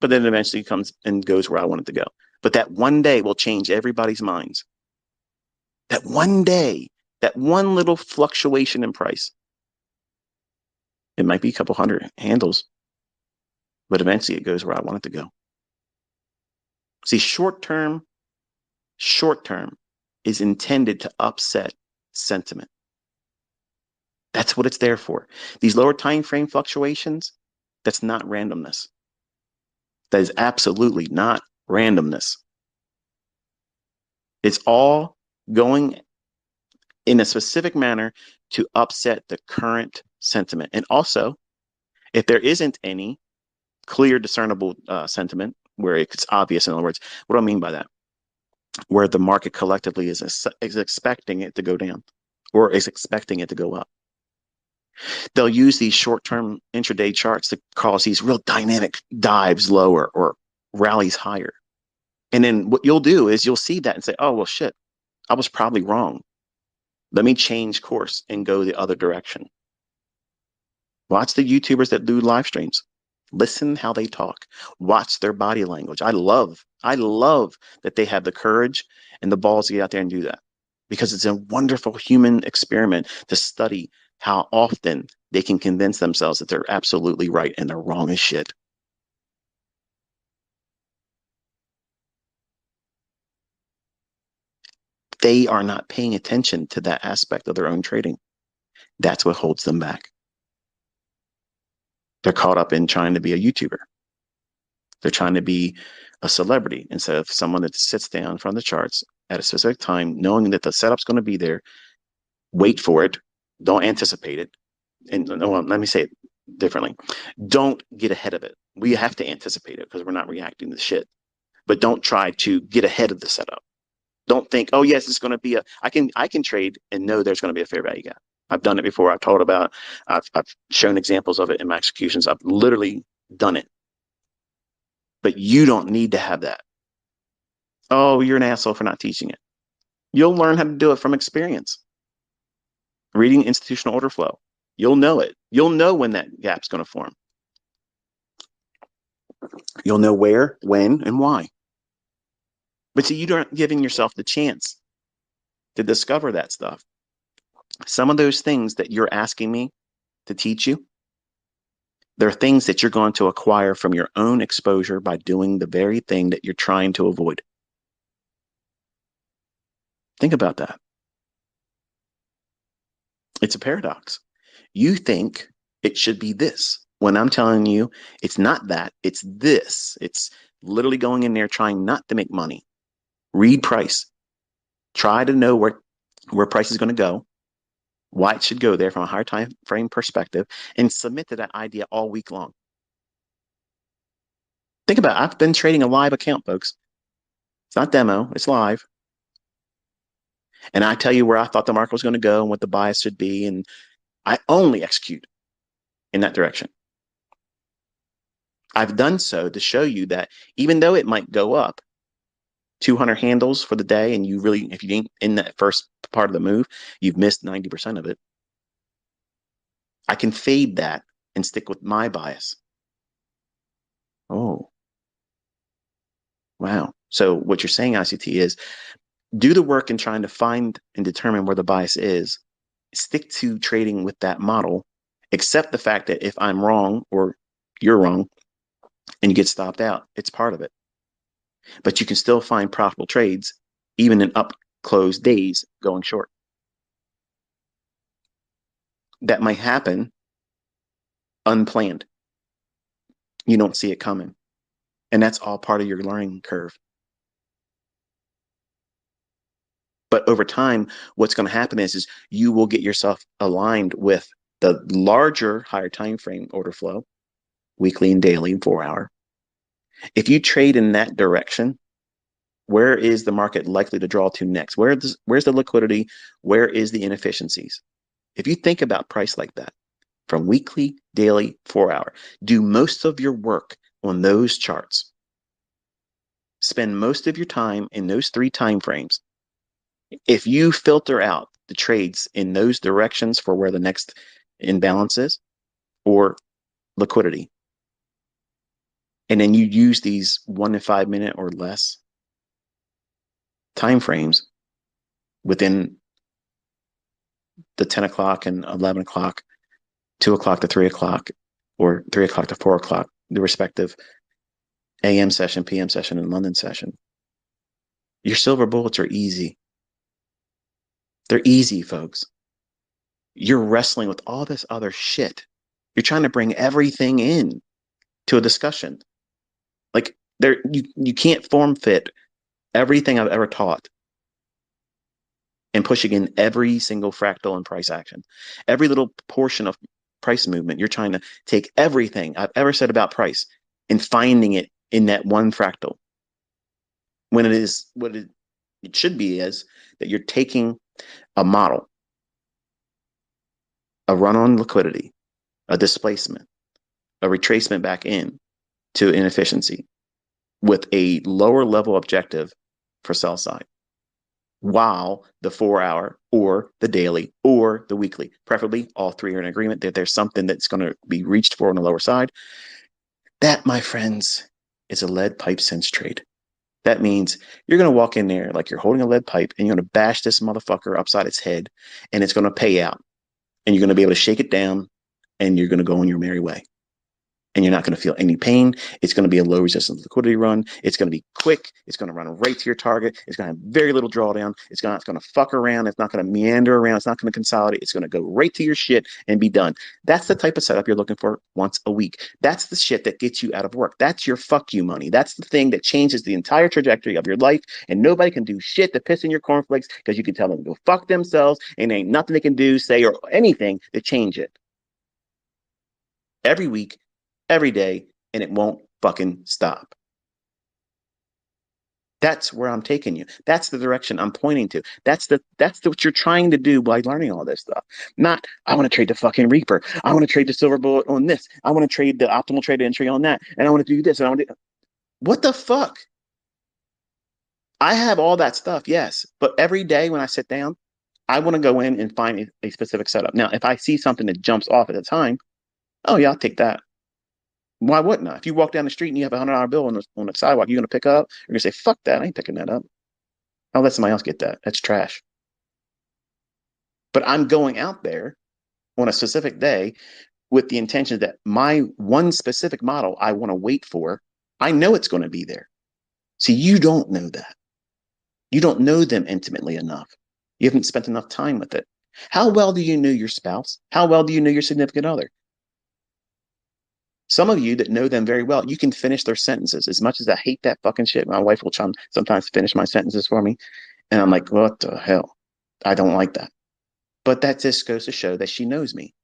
But then eventually comes and goes where I want it to go. But that one day will change everybody's minds. That one day, that one little fluctuation in price, it might be a couple hundred handles, but eventually it goes where I want it to go. See, short term is intended to upset sentiment. That's what it's there for. These lower time frame fluctuations, that's not randomness. That is absolutely not randomness. It's all going in a specific manner to upset the current sentiment. And also, if there isn't any clear, discernible sentiment where it's obvious, in other words, what do I mean by that? Where the market collectively is expecting it to go down or is expecting it to go up. They'll use these short-term intraday charts to cause these real dynamic dives lower or rallies higher. And then what you'll do is you'll see that and say, oh, well, shit, I was probably wrong. Let me change course and go the other direction. Watch the YouTubers that do live streams. Listen how they talk. Watch their body language. I love that they have the courage and the balls to get out there and do that because it's a wonderful human experiment to study how often they can convince themselves that they're absolutely right and they're wrong as shit. They are not paying attention to that aspect of their own trading. That's what holds them back. They're caught up in trying to be a YouTuber. They're trying to be a celebrity instead of someone that sits down in front of the charts at a specific time, knowing that the setup's going to be there. Wait for it. Don't anticipate it. And well, let me say it differently. Don't get ahead of it. We have to anticipate it because we're not reacting to shit. But don't try to get ahead of the setup. Don't think, oh yes, it's going to be I can trade and know there's going to be a fair value gap. I've done it before. I've taught about. I've shown examples of it in my executions. I've literally done it. But you don't need to have that. Oh, you're an asshole for not teaching it. You'll learn how to do it from experience. Reading institutional order flow. You'll know it. You'll know when that gap's going to form. You'll know where, when, and why. But see, you aren't giving yourself the chance to discover that stuff. Some of those things that you're asking me to teach you, they're things that you're going to acquire from your own exposure by doing the very thing that you're trying to avoid. Think about that. It's a paradox. You think it should be this when I'm telling you it's not that, it's this. It's literally going in there trying not to make money. Read price. Try to know where price is going to go, why it should go there from a higher time frame perspective, and submit to that idea all week long. Think about it. I've been trading a live account, folks, It's not demo, it's live. And I tell you where I thought the market was going to go and what the bias should be. And I only execute in that direction. I've done so to show you that even though it might go up 200 handles for the day, and you really, if you ain't in that first part of the move, you've missed 90% of it. I can fade that and stick with my bias. Oh, wow. So what you're saying, ICT, is do the work in trying to find and determine where the bias is, stick to trading with that model, accept the fact that if I'm wrong or you're wrong and you get stopped out, it's part of it. But you can still find profitable trades even in up close days going short. That might happen unplanned. You don't see it coming. And that's all part of your learning curve. But over time, what's going to happen is you will get yourself aligned with the larger, higher time frame order flow, weekly and daily and 4 hour. If you trade in that direction, where is the market likely to draw to next? Where's the liquidity? Where is the inefficiencies? If you think about price like that, from weekly, daily, 4 hour, do most of your work on those charts. Spend most of your time in those 3 time frames. If you filter out the trades in those directions for where the next imbalance is or liquidity, and then you use these 1 to 5 minute or less time frames within the 10 o'clock and 11 o'clock, 2 o'clock to 3 o'clock, or 3 o'clock to 4 o'clock, the respective AM session, PM session, and London session. Your silver bullets are easy. They're easy, folks. You're wrestling with all this other shit. You're trying to bring everything in to a discussion. Like you can't form fit everything I've ever taught and pushing in every single fractal and price action. Every little portion of price movement, you're trying to take everything I've ever said about price and finding it in that one fractal. When it is what it should be is that you're taking a model, a run on liquidity, a displacement, a retracement back in to inefficiency with a lower level objective for sell side, while the 4 hour or the daily or the weekly, preferably all 3 are in agreement that there's something that's going to be reached for on the lower side. That, my friends, is a lead pipe sense trade. That means you're going to walk in there like you're holding a lead pipe and you're going to bash this motherfucker upside its head and it's going to pay out. And you're going to be able to shake it down and you're going to go on your merry way. And you're not going to feel any pain. It's going to be a low resistance liquidity run. It's going to be quick. It's going to run right to your target. It's going to have very little drawdown. It's not going to fuck around. It's not going to meander around. It's not going to consolidate. It's going to go right to your shit and be done. That's the type of setup you're looking for once a week. That's the shit that gets you out of work. That's your fuck you money. That's the thing that changes the entire trajectory of your life. And nobody can do shit to piss in your cornflakes because you can tell them to go fuck themselves and ain't nothing they can do, say, or anything to change it. Every week, every day, and it won't fucking stop. That's where I'm taking you. That's the direction I'm pointing to. That's what you're trying to do by learning all this stuff. Not, I want to trade the fucking Reaper. I want to trade the silver bullet on this. I want to trade the optimal trade entry on that. And I want to do this. And I want to what the fuck? I have all that stuff, yes. But every day when I sit down, I want to go in and find a specific setup. Now, if I see something that jumps off at the time, oh yeah, I'll take that. Why wouldn't I? If you walk down the street and you have $100 bill on the sidewalk, you're going to pick up? You're going to say, fuck that. I ain't picking that up. I'll let somebody else get that. That's trash. But I'm going out there on a specific day with the intention that my one specific model I want to wait for, I know it's going to be there. See, you don't know that. You don't know them intimately enough. You haven't spent enough time with it. How well do you know your spouse? How well do you know your significant other? Some of you that know them very well, you can finish their sentences. As much as I hate that fucking shit, my wife will sometimes finish my sentences for me. And I'm like, what the hell? I don't like that. But that just goes to show that she knows me.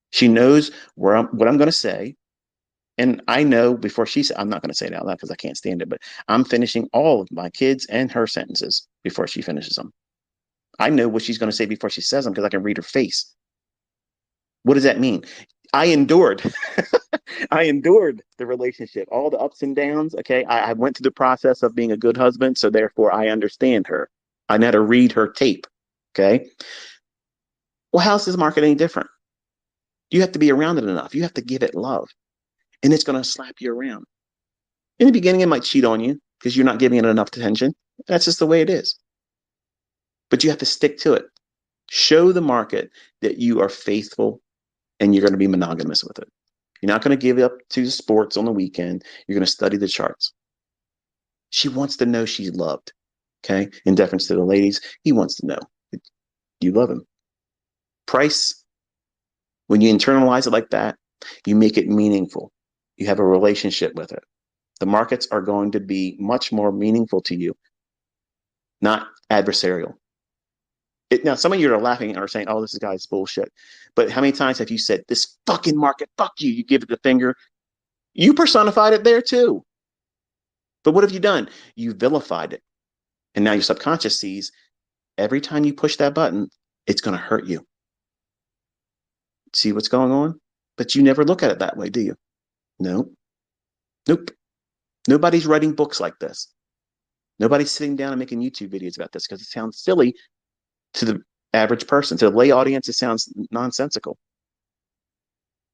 She knows what I'm going to say. And I know before she said, I'm not going to say it out loud because I can't stand it, but I'm finishing all of my kids and her sentences before she finishes them. I know what she's going to say before she says them because I can read her face. What does that mean? I endured. I endured the relationship, all the ups and downs. Okay. I went through the process of being a good husband. So therefore, I understand her. I know how to read her tape. Okay. Well, how's this market any different? You have to be around it enough. You have to give it love, and it's going to slap you around. In the beginning, it might cheat on you because you're not giving it enough attention. That's just the way it is. But you have to stick to it. Show the market that you are faithful and you're going to be monogamous with it. You're not going to give up to sports on the weekend. You're going to study the charts. She wants to know she's loved. Okay. In deference to the ladies, he wants to know you love him. Price, when you internalize it like that, you make it meaningful. You have a relationship with it. The markets are going to be much more meaningful to you, not adversarial. Now, some of you are laughing or saying, oh, this guy's bullshit. But how many times have you said, this fucking market, fuck you? You give it the finger. You personified it there too. But what have you done? You vilified it. And now your subconscious sees every time you push that button, it's going to hurt you. See what's going on? But you never look at it that way, do you? No. Nope. Nobody's writing books like this. Nobody's sitting down and making YouTube videos about this because it sounds silly to the average person. To the lay audience, it sounds nonsensical.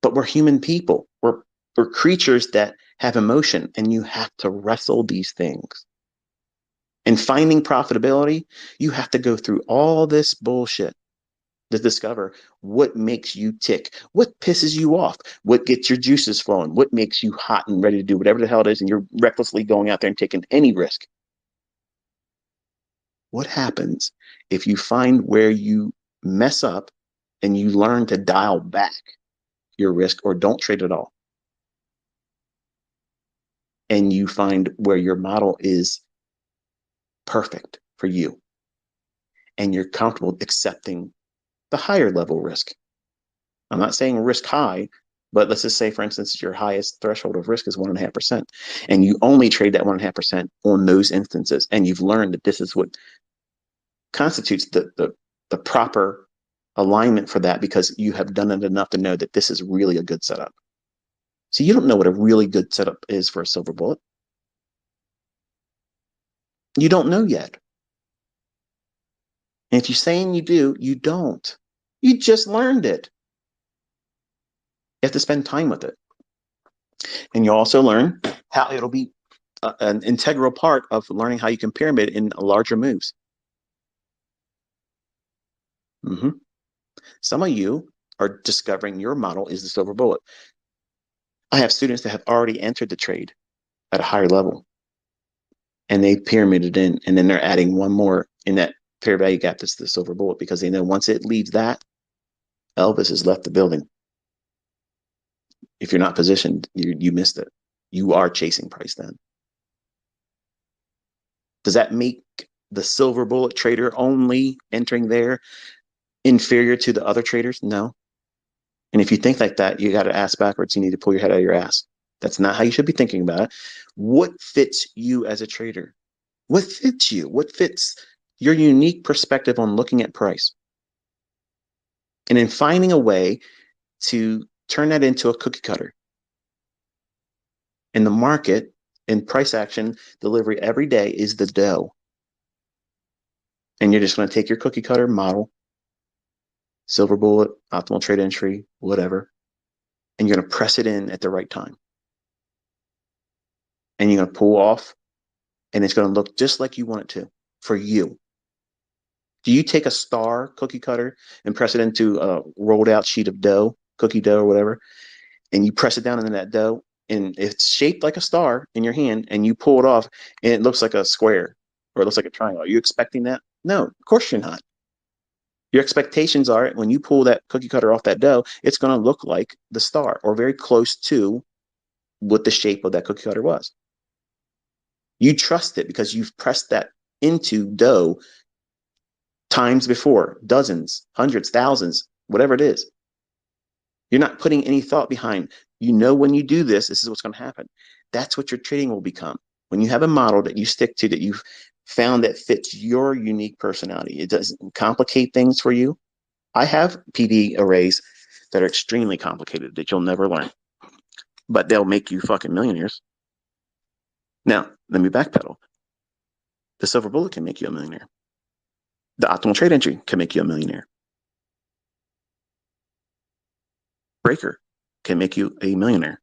But we're human people. We're creatures that have emotion, and you have to wrestle these things. In finding profitability, you have to go through all this bullshit to discover what makes you tick, what pisses you off, what gets your juices flowing, what makes you hot and ready to do whatever the hell it is, and you're recklessly going out there and taking any risk. What happens if you find where you mess up and you learn to dial back your risk or don't trade at all? And you find where your model is perfect for you and you're comfortable accepting the higher level risk. I'm not saying risk high, but let's just say, for instance, your highest threshold of risk is 1.5%, and you only trade that 1.5% on those instances. And you've learned that this is what constitutes the proper alignment for that because you have done it enough to know that this is really a good setup. So you don't know what a really good setup is for a silver bullet. You don't know yet. And if you're saying you do, you don't. You just learned it. You have to spend time with it. And you also learn how it'll be an integral part of learning how you can pyramid in larger moves. Mm-hmm. Some of you are discovering your model is the silver bullet. I have students that have already entered the trade at a higher level and they pyramided in, and then they're adding one more in that fair value gap that's the silver bullet because they know once it leaves that, Elvis has left the building. If you're not positioned, you missed it. You are chasing price then. Does that make the silver bullet trader only entering there inferior to the other traders? No. And if you think like that, you got to ask backwards. You need to pull your head out of your ass. That's not how you should be thinking about it. What fits you as a trader? What fits you? What fits your unique perspective on looking at price? And in finding a way to turn that into a cookie cutter. In the market, in price action delivery every day is the dough. And you're just going to take your cookie cutter model, silver bullet, optimal trade entry, whatever, and you're going to press it in at the right time. And you're going to pull off, and it's going to look just like you want it to for you. Do you take a star cookie cutter and press it into a rolled out sheet of dough, cookie dough or whatever, and you press it down into that dough, and it's shaped like a star in your hand, and you pull it off, and it looks like a square or it looks like a triangle? Are you expecting that? No, of course you're not. Your expectations are when you pull that cookie cutter off that dough, it's going to look like the star or very close to what the shape of that cookie cutter was. You trust it because you've pressed that into dough times before, dozens, hundreds, thousands, whatever it is. You're not putting any thought behind You know, when you do this, this is what's going to happen. That's what your trading will become. When you have a model that you stick to, that you've found that fits your unique personality, it doesn't complicate things for you. I have PD arrays that are extremely complicated that you'll never learn, but they'll make you fucking millionaires. Now, let me backpedal. The silver bullet can make you a millionaire. The optimal trade entry can make you a millionaire. Breaker can make you a millionaire.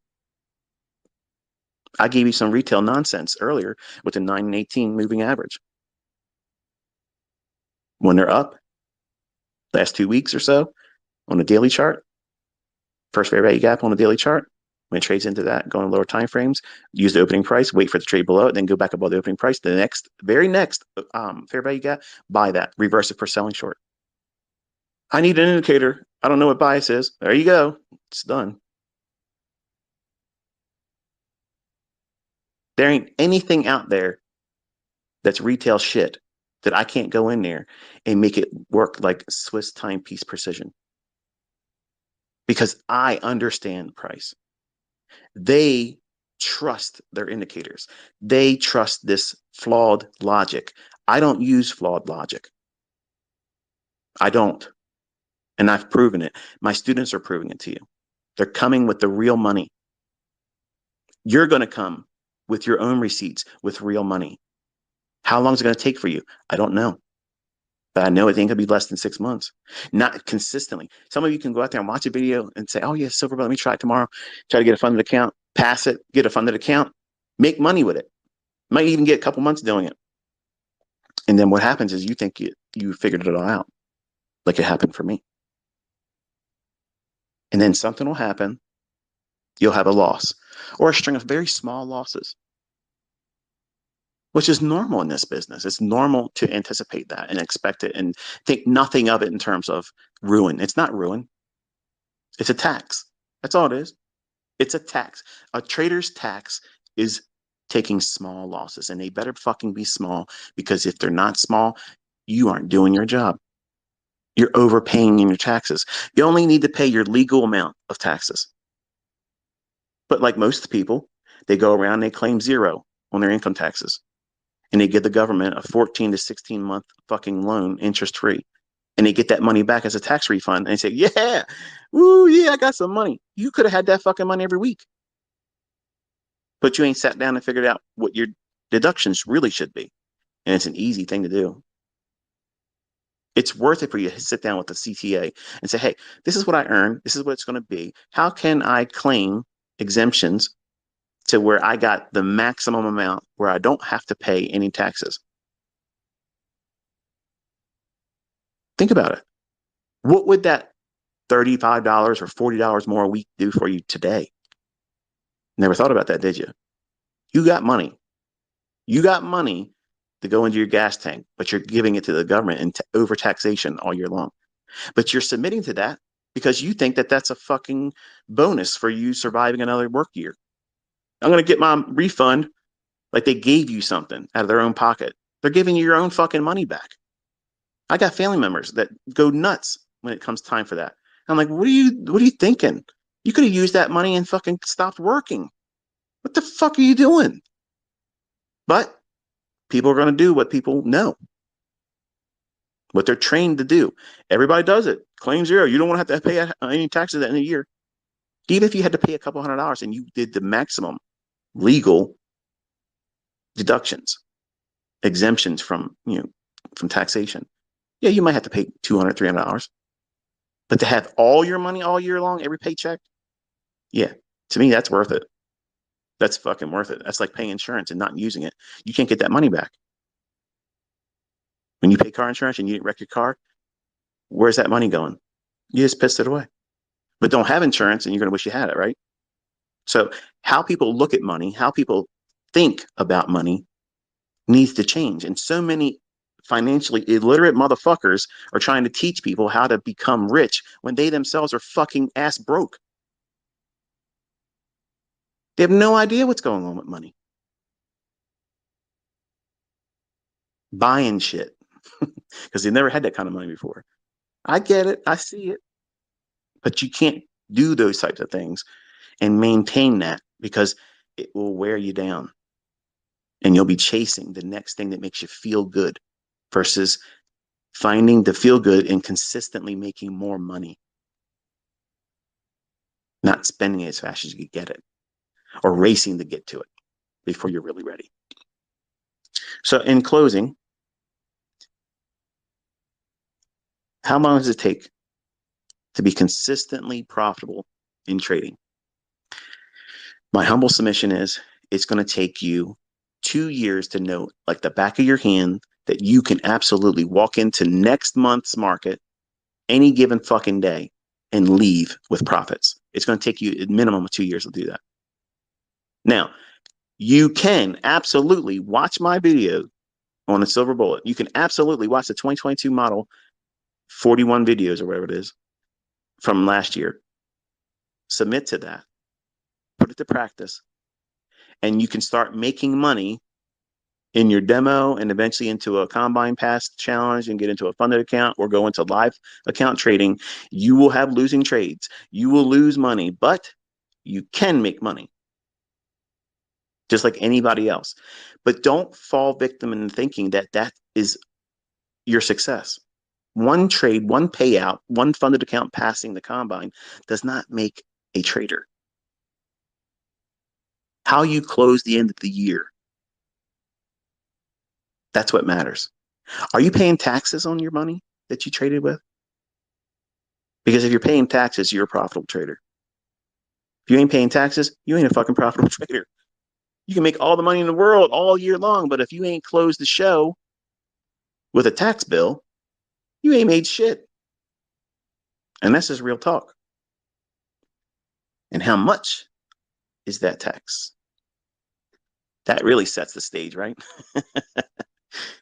I gave you some retail nonsense earlier with the 9 and 18 moving average. When they're up, last 2 weeks or so on the daily chart, first fair value gap on the daily chart, when it trades into that, go on lower time frames, use the opening price, wait for the trade below it, then go back above the opening price. The next, very next fair value gap, buy that, reverse it for selling short. I need an indicator. I don't know what bias is. There you go. It's done. There ain't anything out there that's retail shit that I can't go in there and make it work like Swiss timepiece precision because I understand price. They trust their indicators. They trust this flawed logic. I don't use flawed logic. I don't. And I've proven it. My students are proving it to you. They're coming with the real money. You're going to come with your own receipts with real money. How long is it going to take for you? I don't know. But I know it ain't gonna be less than 6 months. Not consistently. Some of you can go out there and watch a video and say, "Oh yeah, silver, let me try it tomorrow." Try to get a funded account, pass it, get a funded account, make money with it. Might even get a couple months doing it. And then what happens is you think you figured it all out, like it happened for me. And then something will happen. You'll have a loss or a string of very small losses, which is normal in this business. It's normal to anticipate that and expect it and think nothing of it in terms of ruin. It's not ruin. It's a tax. That's all it is. It's a tax. A trader's tax is taking small losses, and they better fucking be small because if they're not small, you aren't doing your job. You're overpaying in your taxes. You only need to pay your legal amount of taxes. But like most people, they go around and they claim zero on their income taxes. And they give the government a 14 to 16 month fucking loan interest free. And they get that money back as a tax refund and they say, yeah, ooh, yeah, I got some money. You could have had that fucking money every week. But you ain't sat down and figured out what your deductions really should be. And it's an easy thing to do. It's worth it for you to sit down with the CTA and say, hey, this is what I earn. This is what it's going to be. How can I claim exemptions to where I got the maximum amount where I don't have to pay any taxes? Think about it. What would that $35 or $40 more a week do for you today? Never thought about that, did you? You got money. You got money to go into your gas tank, but you're giving it to the government in over taxation all year long. But you're submitting to that because you think that that's a fucking bonus for you surviving another work year. I'm going to get my refund like they gave you something out of their own pocket. They're giving you your own fucking money back. I got family members that go nuts when it comes time for that. I'm like, what are you thinking? You could have used that money and fucking stopped working. What the fuck are you doing? But people are going to do what people know, what they're trained to do. Everybody does it. Claim zero. You don't want to have to pay any taxes at the end of the year. Even if you had to pay a couple $100 and you did the maximum legal deductions, exemptions from taxation. Yeah, you might have to pay $200, $300. But to have all your money all year long, every paycheck, yeah, to me, that's worth it. That's fucking worth it. That's like paying insurance and not using it. You can't get that money back. When you pay car insurance and you didn't wreck your car, where's that money going? You just pissed it away. But don't have insurance and you're going to wish you had it, right? So how people look at money, how people think about money needs to change. And so many financially illiterate motherfuckers are trying to teach people how to become rich when they themselves are fucking ass broke. They have no idea what's going on with money. Buying shit because they've never had that kind of money before. I get it. I see it. But you can't do those types of things and maintain that, because it will wear you down and you'll be chasing the next thing that makes you feel good versus finding the feel good and consistently making more money, not spending it as fast as you get it or racing to get to it before you're really ready. So in closing, how long does it take to be consistently profitable in trading? My humble submission is it's going to take you 2 years to know, like the back of your hand, that you can absolutely walk into next month's market any given fucking day and leave with profits. It's going to take you a minimum of 2 years to do that. Now, you can absolutely watch my video on a silver bullet. You can absolutely watch the 2022 model 41 videos or whatever it is from last year. Submit to that, put it to practice, and you can start making money in your demo and eventually into a combine pass challenge and get into a funded account or go into live account trading. You will have losing trades. You will lose money, but you can make money just like anybody else. But don't fall victim in thinking that that is your success. One trade, one payout, one funded account passing the combine does not make a trader. How you close the end of the year, that's what matters. Are you paying taxes on your money that you traded with? Because if you're paying taxes, you're a profitable trader. If you ain't paying taxes, you ain't a fucking profitable trader. You can make all the money in the world all year long, but if you ain't closed the show with a tax bill, you ain't made shit. And that's just real talk. And how much is that tax? That really sets the stage, right?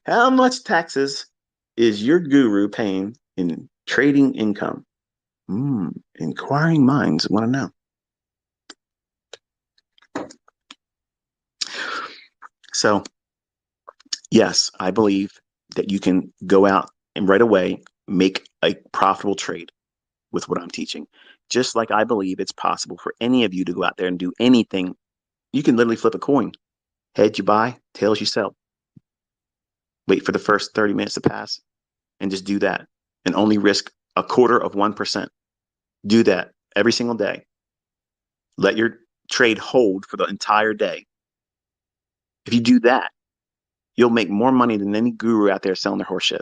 How much taxes is your guru paying in trading income? Inquiring minds want to know. So, yes, I believe that you can go out and right away make a profitable trade with what I'm teaching. Just like I believe it's possible for any of you to go out there and do anything. You can literally flip a coin. Heads you buy, tails you sell. Wait for the first 30 minutes to pass and just do that and only risk 0.25%. Do that every single day. Let your trade hold for the entire day. If you do that, you'll make more money than any guru out there selling their horse shit.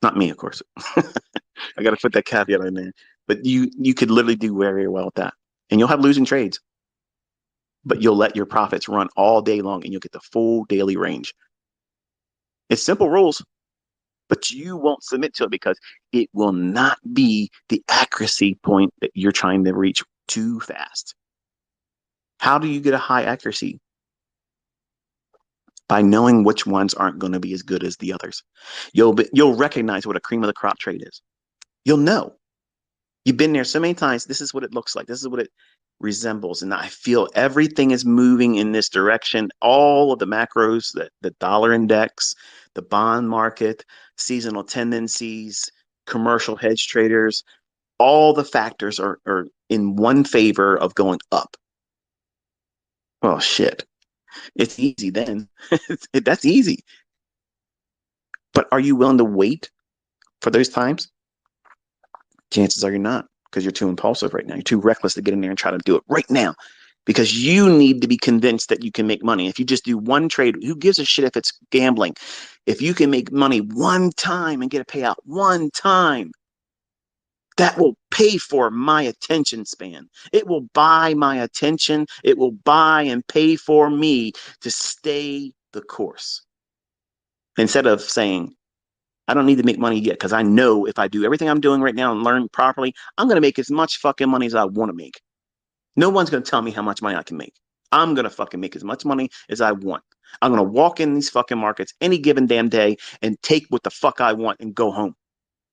Not me, of course. I got to put that caveat in there. But you could literally do very well with that. And you'll have losing trades. But you'll let your profits run all day long and you'll get the full daily range. It's simple rules, but you won't submit to it because it will not be the accuracy point that you're trying to reach too fast. How do you get a high accuracy? By knowing which ones aren't going to be as good as the others. You'll recognize what a cream of the crop trade is. You'll know. You've been there so many times. This is what it looks like. This is what it resembles. And I feel everything is moving in this direction. All of the macros, the dollar index, the bond market, seasonal tendencies, commercial hedge traders, all the factors are in one favor of going up. Well, shit. It's easy then. That's easy. But are you willing to wait for those times? Chances are you're not, because you're too impulsive right now. You're too reckless to get in there and try to do it right now, because you need to be convinced that you can make money. If you just do one trade, who gives a shit if it's gambling? If you can make money one time and get a payout one time, that will pay for my attention span. It will buy my attention. It will buy and pay for me to stay the course. Instead of saying, I don't need to make money yet because I know if I do everything I'm doing right now and learn properly, I'm going to make as much fucking money as I want to make. No one's going to tell me how much money I can make. I'm going to fucking make as much money as I want. I'm going to walk in these fucking markets any given damn day and take what the fuck I want and go home.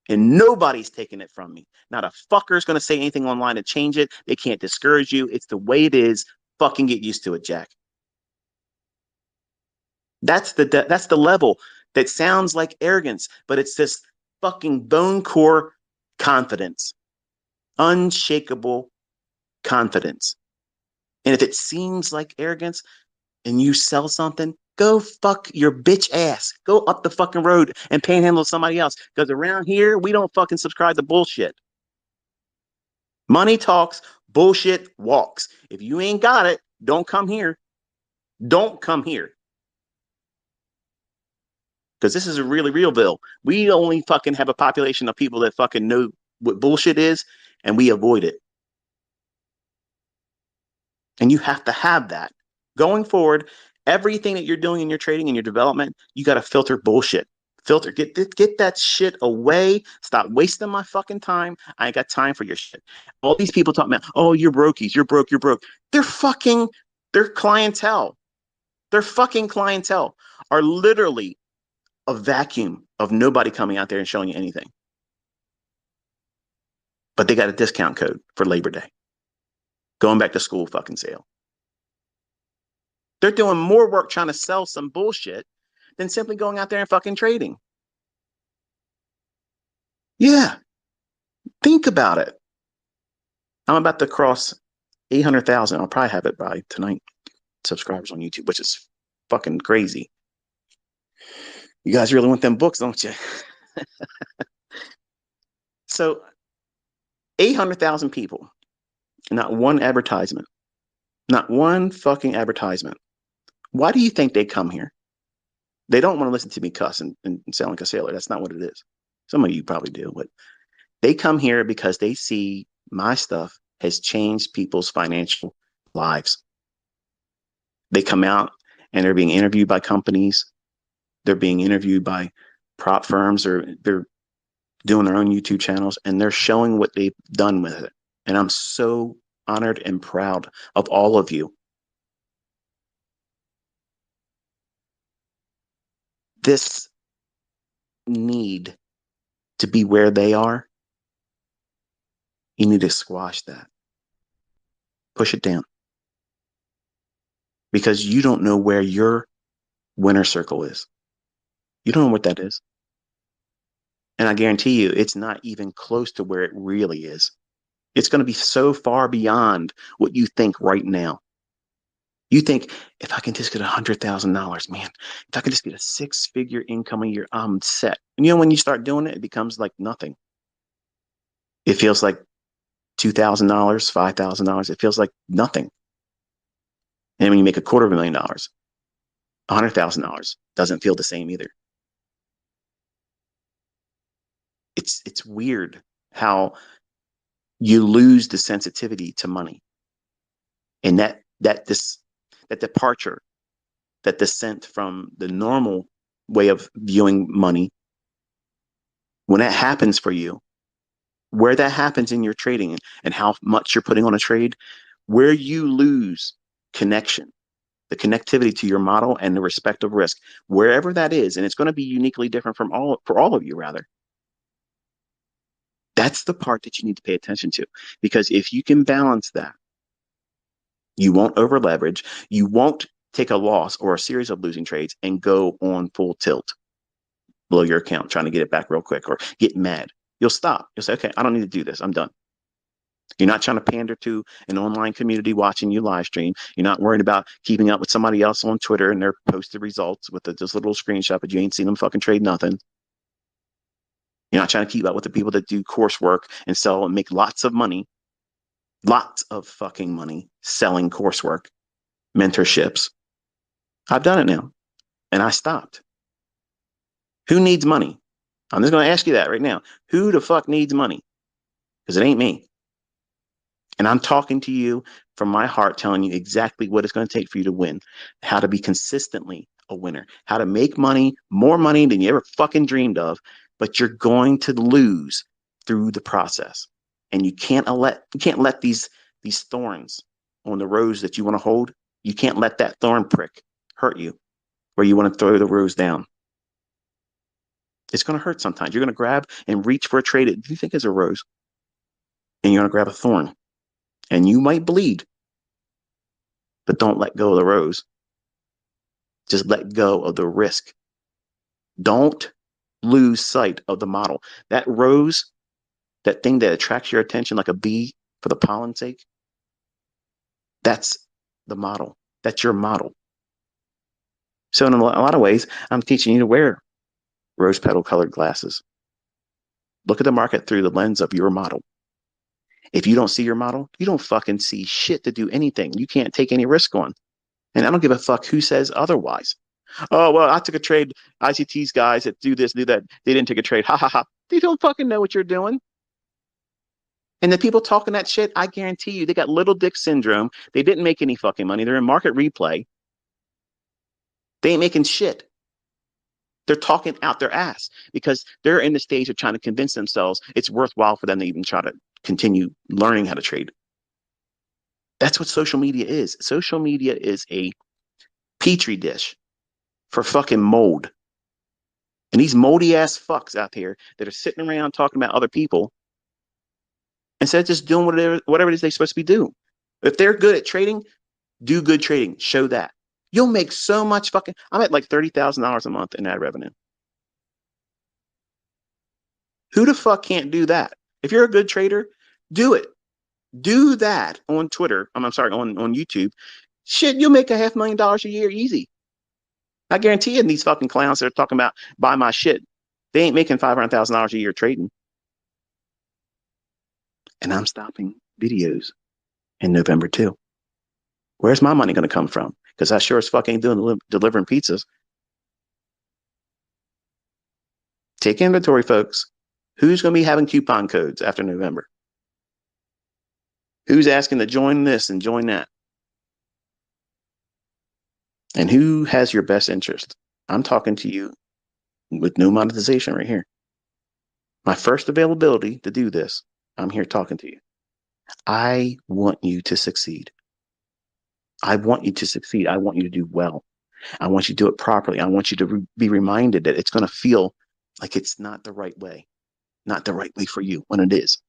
And nobody's taking it from me. Not a fucker's going to say anything online to change it. They can't discourage you. It's the way it is. Fucking get used to it, Jack. That's the level that sounds like arrogance, but it's this fucking bone core confidence, unshakable confidence. And if it seems like arrogance and you sell something, go fuck your bitch ass. Go up the fucking road and panhandle somebody else. Because around here, we don't fucking subscribe to bullshit. Money talks, bullshit walks. If you ain't got it, don't come here. Don't come here. Because this is a really real bill. We only fucking have a population of people that fucking know what bullshit is, and we avoid it. And you have to have that. Going forward, everything that you're doing in your trading and your development, you got to filter bullshit. Filter, get that shit away. Stop wasting my fucking time. I ain't got time for your shit. All these people talking about, oh, you're brokies, you're broke, you're broke. They're fucking, their clientele. Their fucking clientele are literally a vacuum of nobody coming out there and showing you anything. But they got a discount code for Labor Day. Going back to school fucking sale. They're doing more work trying to sell some bullshit than simply going out there and fucking trading. Yeah, think about it. I'm about to cross 800,000. I'll probably have it by tonight. Subscribers on YouTube, which is fucking crazy. You guys really want them books, don't you? So 800,000 people, not one advertisement, not one fucking advertisement. Why do you think they come here? They don't want to listen to me cuss and sound like a sailor. That's not what it is. Some of you probably do, but they come here because they see my stuff has changed people's financial lives. They come out and they're being interviewed by companies. They're being interviewed by prop firms, or they're doing their own YouTube channels, and they're showing what they've done with it. And I'm so honored and proud of all of you. This need to be where they are, you need to squash that. Push it down. Because you don't know where your winner circle is. You don't know what that is. And I guarantee you, it's not even close to where it really is. It's going to be so far beyond what you think right now. You think, if I can just get $100,000, man, if I can just get a six-figure income a year, I'm set. And you know, when you start doing it, it becomes like nothing. It feels like $2,000, $5,000. It feels like nothing. And when you make $250,000, $100,000 doesn't feel the same either. It's weird how you lose the sensitivity to money, and that departure, that descent from the normal way of viewing money, when that happens for you, where that happens in your trading and how much you're putting on a trade, where you lose connection, the connectivity to your model and the respective risk, wherever that is, and it's going to be uniquely different for all of you, rather. That's the part that you need to pay attention to, because if you can balance that, you won't over leverage, you won't take a loss or a series of losing trades and go on full tilt below your account trying to get it back real quick or get mad. You'll stop. You'll say, okay, I don't need to do this. I'm done. You're not trying to pander to an online community watching you live stream. You're not worried about keeping up with somebody else on Twitter and their posted results with this little screenshot, but you ain't seen them fucking trade nothing. You're not trying to keep up with the people that do coursework and sell and make lots of money, lots of fucking money selling coursework, mentorships. I've done it now, and I stopped. Who needs money? I'm just going to ask you that right now. Who the fuck needs money? Because it ain't me. And I'm talking to you from my heart, telling you exactly what it's going to take for you to win, how to be consistently a winner, how to make money, more money than you ever fucking dreamed of, but you're going to lose through the process. And you can't let these thorns on the rose that you want to hold, you can't let that thorn prick hurt you where you want to throw the rose down. It's going to hurt sometimes. You're going to grab and reach for a trade that you think is a rose, and you're going to grab a thorn. And you might bleed, but don't let go of the rose. Just let go of the risk. Don't lose sight of the model. That rose, that thing that attracts your attention like a bee for the pollen's sake, that's the model. That's your model. So in a lot of ways, I'm teaching you to wear rose petal colored glasses. Look at the market through the lens of your model. If you don't see your model, you don't fucking see shit to do anything. You can't take any risk on. And I don't give a fuck who says otherwise. Oh, well, I took a trade. ICT's guys that do this, do that, they didn't take a trade. Ha ha ha. They don't fucking know what you're doing. And the people talking that shit, I guarantee you, they got little dick syndrome. They didn't make any fucking money. They're in market replay. They ain't making shit. They're talking out their ass because they're in the stage of trying to convince themselves it's worthwhile for them to even try to continue learning how to trade. That's what social media is. Social media is a petri dish for fucking mold. And these moldy ass fucks out here that are sitting around talking about other people instead of just doing whatever it is they're supposed to be doing. If they're good at trading, do good trading. Show that. You'll make so much fucking. I'm at like $30,000 a month in ad revenue. Who the fuck can't do that? If you're a good trader, do it. Do that on Twitter. I'm sorry, on YouTube. Shit, you'll make $500,000 a year easy. I guarantee you, these fucking clowns that are talking about buy my shit, they ain't making $500,000 a year trading. And I'm stopping videos in November too. Where's my money going to come from? Because I sure as fuck ain't doing delivering pizzas. Take inventory, folks. Who's going to be having coupon codes after November? Who's asking to join this and join that? And who has your best interest? I'm talking to you with no monetization right here. My first availability to do this, I'm here talking to you. I want you to succeed. I want you to succeed. I want you to do well. I want you to do it properly. I want you to be reminded that it's going to feel like it's not the right way, not the right way for you when it is.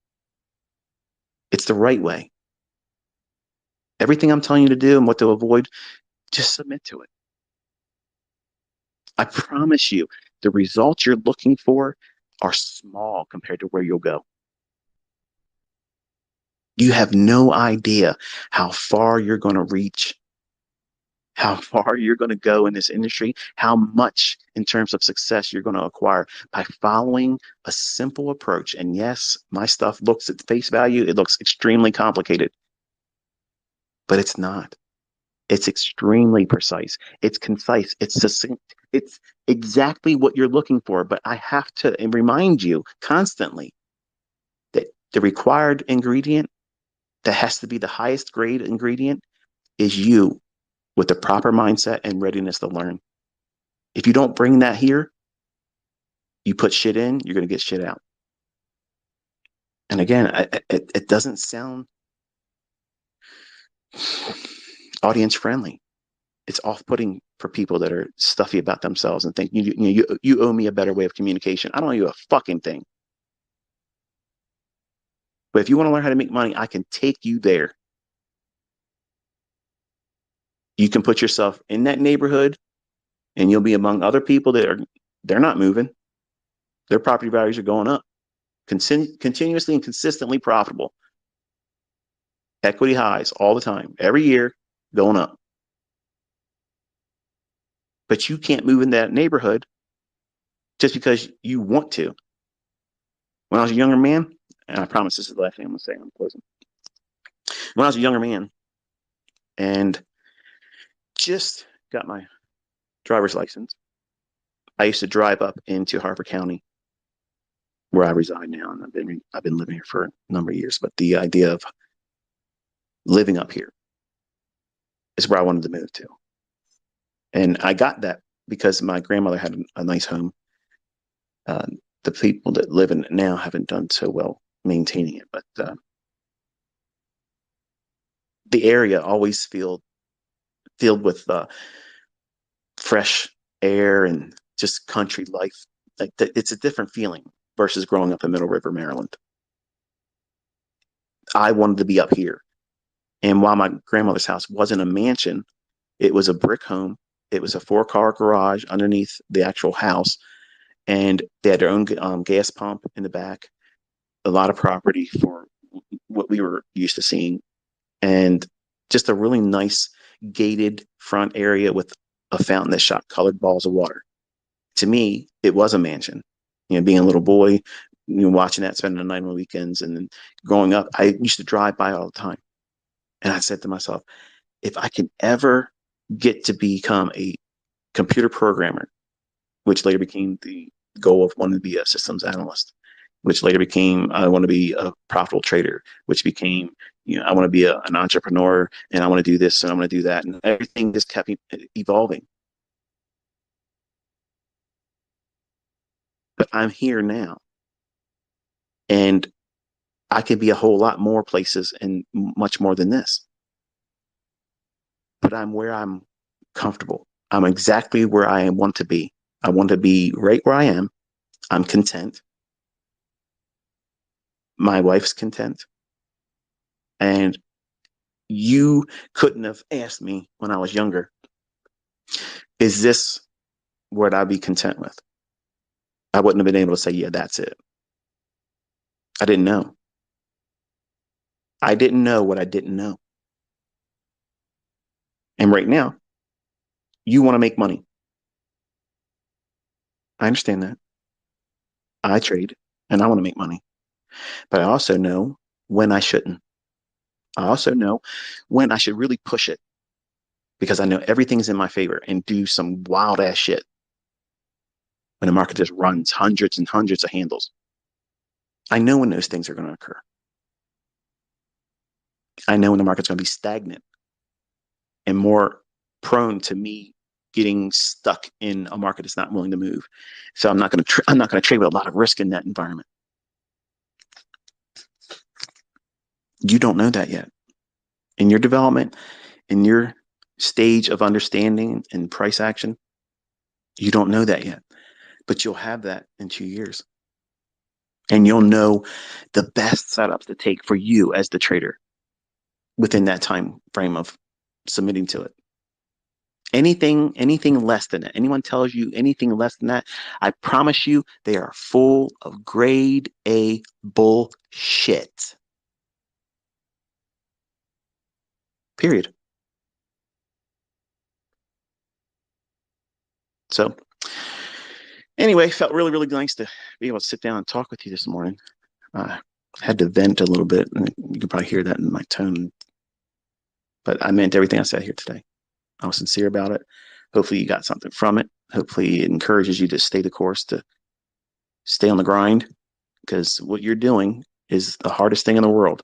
It's the right way. Everything I'm telling you to do and what to avoid, just submit to it. I promise you, the results you're looking for are small compared to where you'll go. You have no idea how far you're going to reach, how far you're going to go in this industry, how much in terms of success you're going to acquire by following a simple approach. And yes, my stuff looks at face value, it looks extremely complicated, but it's not. It's extremely precise. It's concise. It's succinct. It's exactly what you're looking for. But I have to remind you constantly that the required ingredient that has to be the highest grade ingredient is you with the proper mindset and readiness to learn. If you don't bring that here, you put shit in, you're going to get shit out. And again, it doesn't sound audience friendly. It's off-putting for people that are stuffy about themselves and think you owe me a better way of communication. I don't owe you a fucking thing. But if you want to learn how to make money, I can take you there. You can put yourself in that neighborhood and you'll be among other people they're not moving. Their property values are going up. Continuously and consistently profitable. Equity highs all the time. Every year, going up. But you can't move in that neighborhood just because you want to. When I was a younger man, and I promise this is the last thing I'm going to say, I'm closing. When I was a younger man and just got my driver's license, I used to drive up into Harford County, where I reside now, and I've been living here for a number of years. But the idea of living up here is where I wanted to move to, and I got that because my grandmother had a nice home. The people that live in it now haven't done so well maintaining it, but the area always filled with fresh air and just country life. Like it's a different feeling versus growing up in Middle River, Maryland. I wanted to be up here. And while my grandmother's house wasn't a mansion, it was a brick home. It was a 4-car garage underneath the actual house. And they had their own gas pump in the back, a lot of property for what we were used to seeing. And just a really nice gated front area with a fountain that shot colored balls of water. To me, it was a mansion. Being a little boy, watching that, spending the night on weekends, and then growing up, I used to drive by all the time. And I said to myself, if I can ever get to become a computer programmer, which later became the goal of wanting to be a systems analyst, which later became I want to be a profitable trader, which became I want to be an entrepreneur, and I want to do this and I want to do that, and everything just kept evolving. But I'm here now, and I could be a whole lot more places and much more than this. But I'm where I'm comfortable. I'm exactly where I want to be. I want to be right where I am. I'm content. My wife's content. And you couldn't have asked me when I was younger, is this what I'd be content with? I wouldn't have been able to say, yeah, that's it. I didn't know. I didn't know what I didn't know. And right now, you want to make money. I understand that. I trade and I want to make money. But I also know when I shouldn't. I also know when I should really push it because I know everything's in my favor and do some wild ass shit when the market just runs hundreds and hundreds of handles. I know when those things are going to occur. I know when the market's going to be stagnant and more prone to me getting stuck in a market that's not willing to move. So I'm not going to trade with a lot of risk in that environment. You don't know that yet. In your development, in your stage of understanding and price action, you don't know that yet. But you'll have that in 2 years. And you'll know the best setups to take for you as the trader within that time frame of submitting to it. Anything less than that, anyone tells you anything less than that, I promise you they are full of grade A bullshit. Period. So anyway, felt really, really nice to be able to sit down and talk with you this morning. I had to vent a little bit, and you can probably hear that in my tone. But I meant everything I said here today. I was sincere about it. Hopefully you got something from it. Hopefully it encourages you to stay the course, to stay on the grind, because what you're doing is the hardest thing in the world.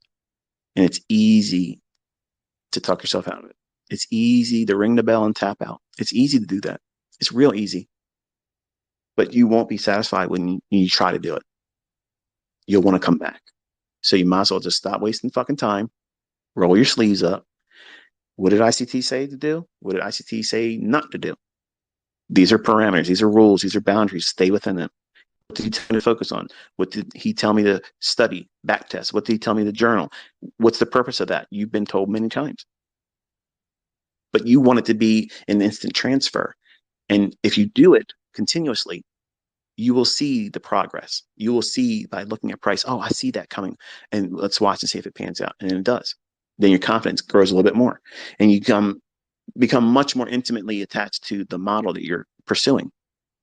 And it's easy to talk yourself out of it. It's easy to ring the bell and tap out. It's easy to do that. It's real easy. But you won't be satisfied when you try to do it. You'll want to come back. So you might as well just stop wasting fucking time, roll your sleeves up. What did ICT say to do? What did ICT say not to do? These are parameters. These are rules. These are boundaries. Stay within them. What did he tell me to focus on? What did he tell me to study, back test? What did he tell me to journal? What's the purpose of that? You've been told many times. But you want it to be an instant transfer. And if you do it continuously, you will see the progress. You will see by looking at price, oh, I see that coming. And let's watch and see if it pans out. And it does. Then your confidence grows a little bit more. And you become much more intimately attached to the model that you're pursuing,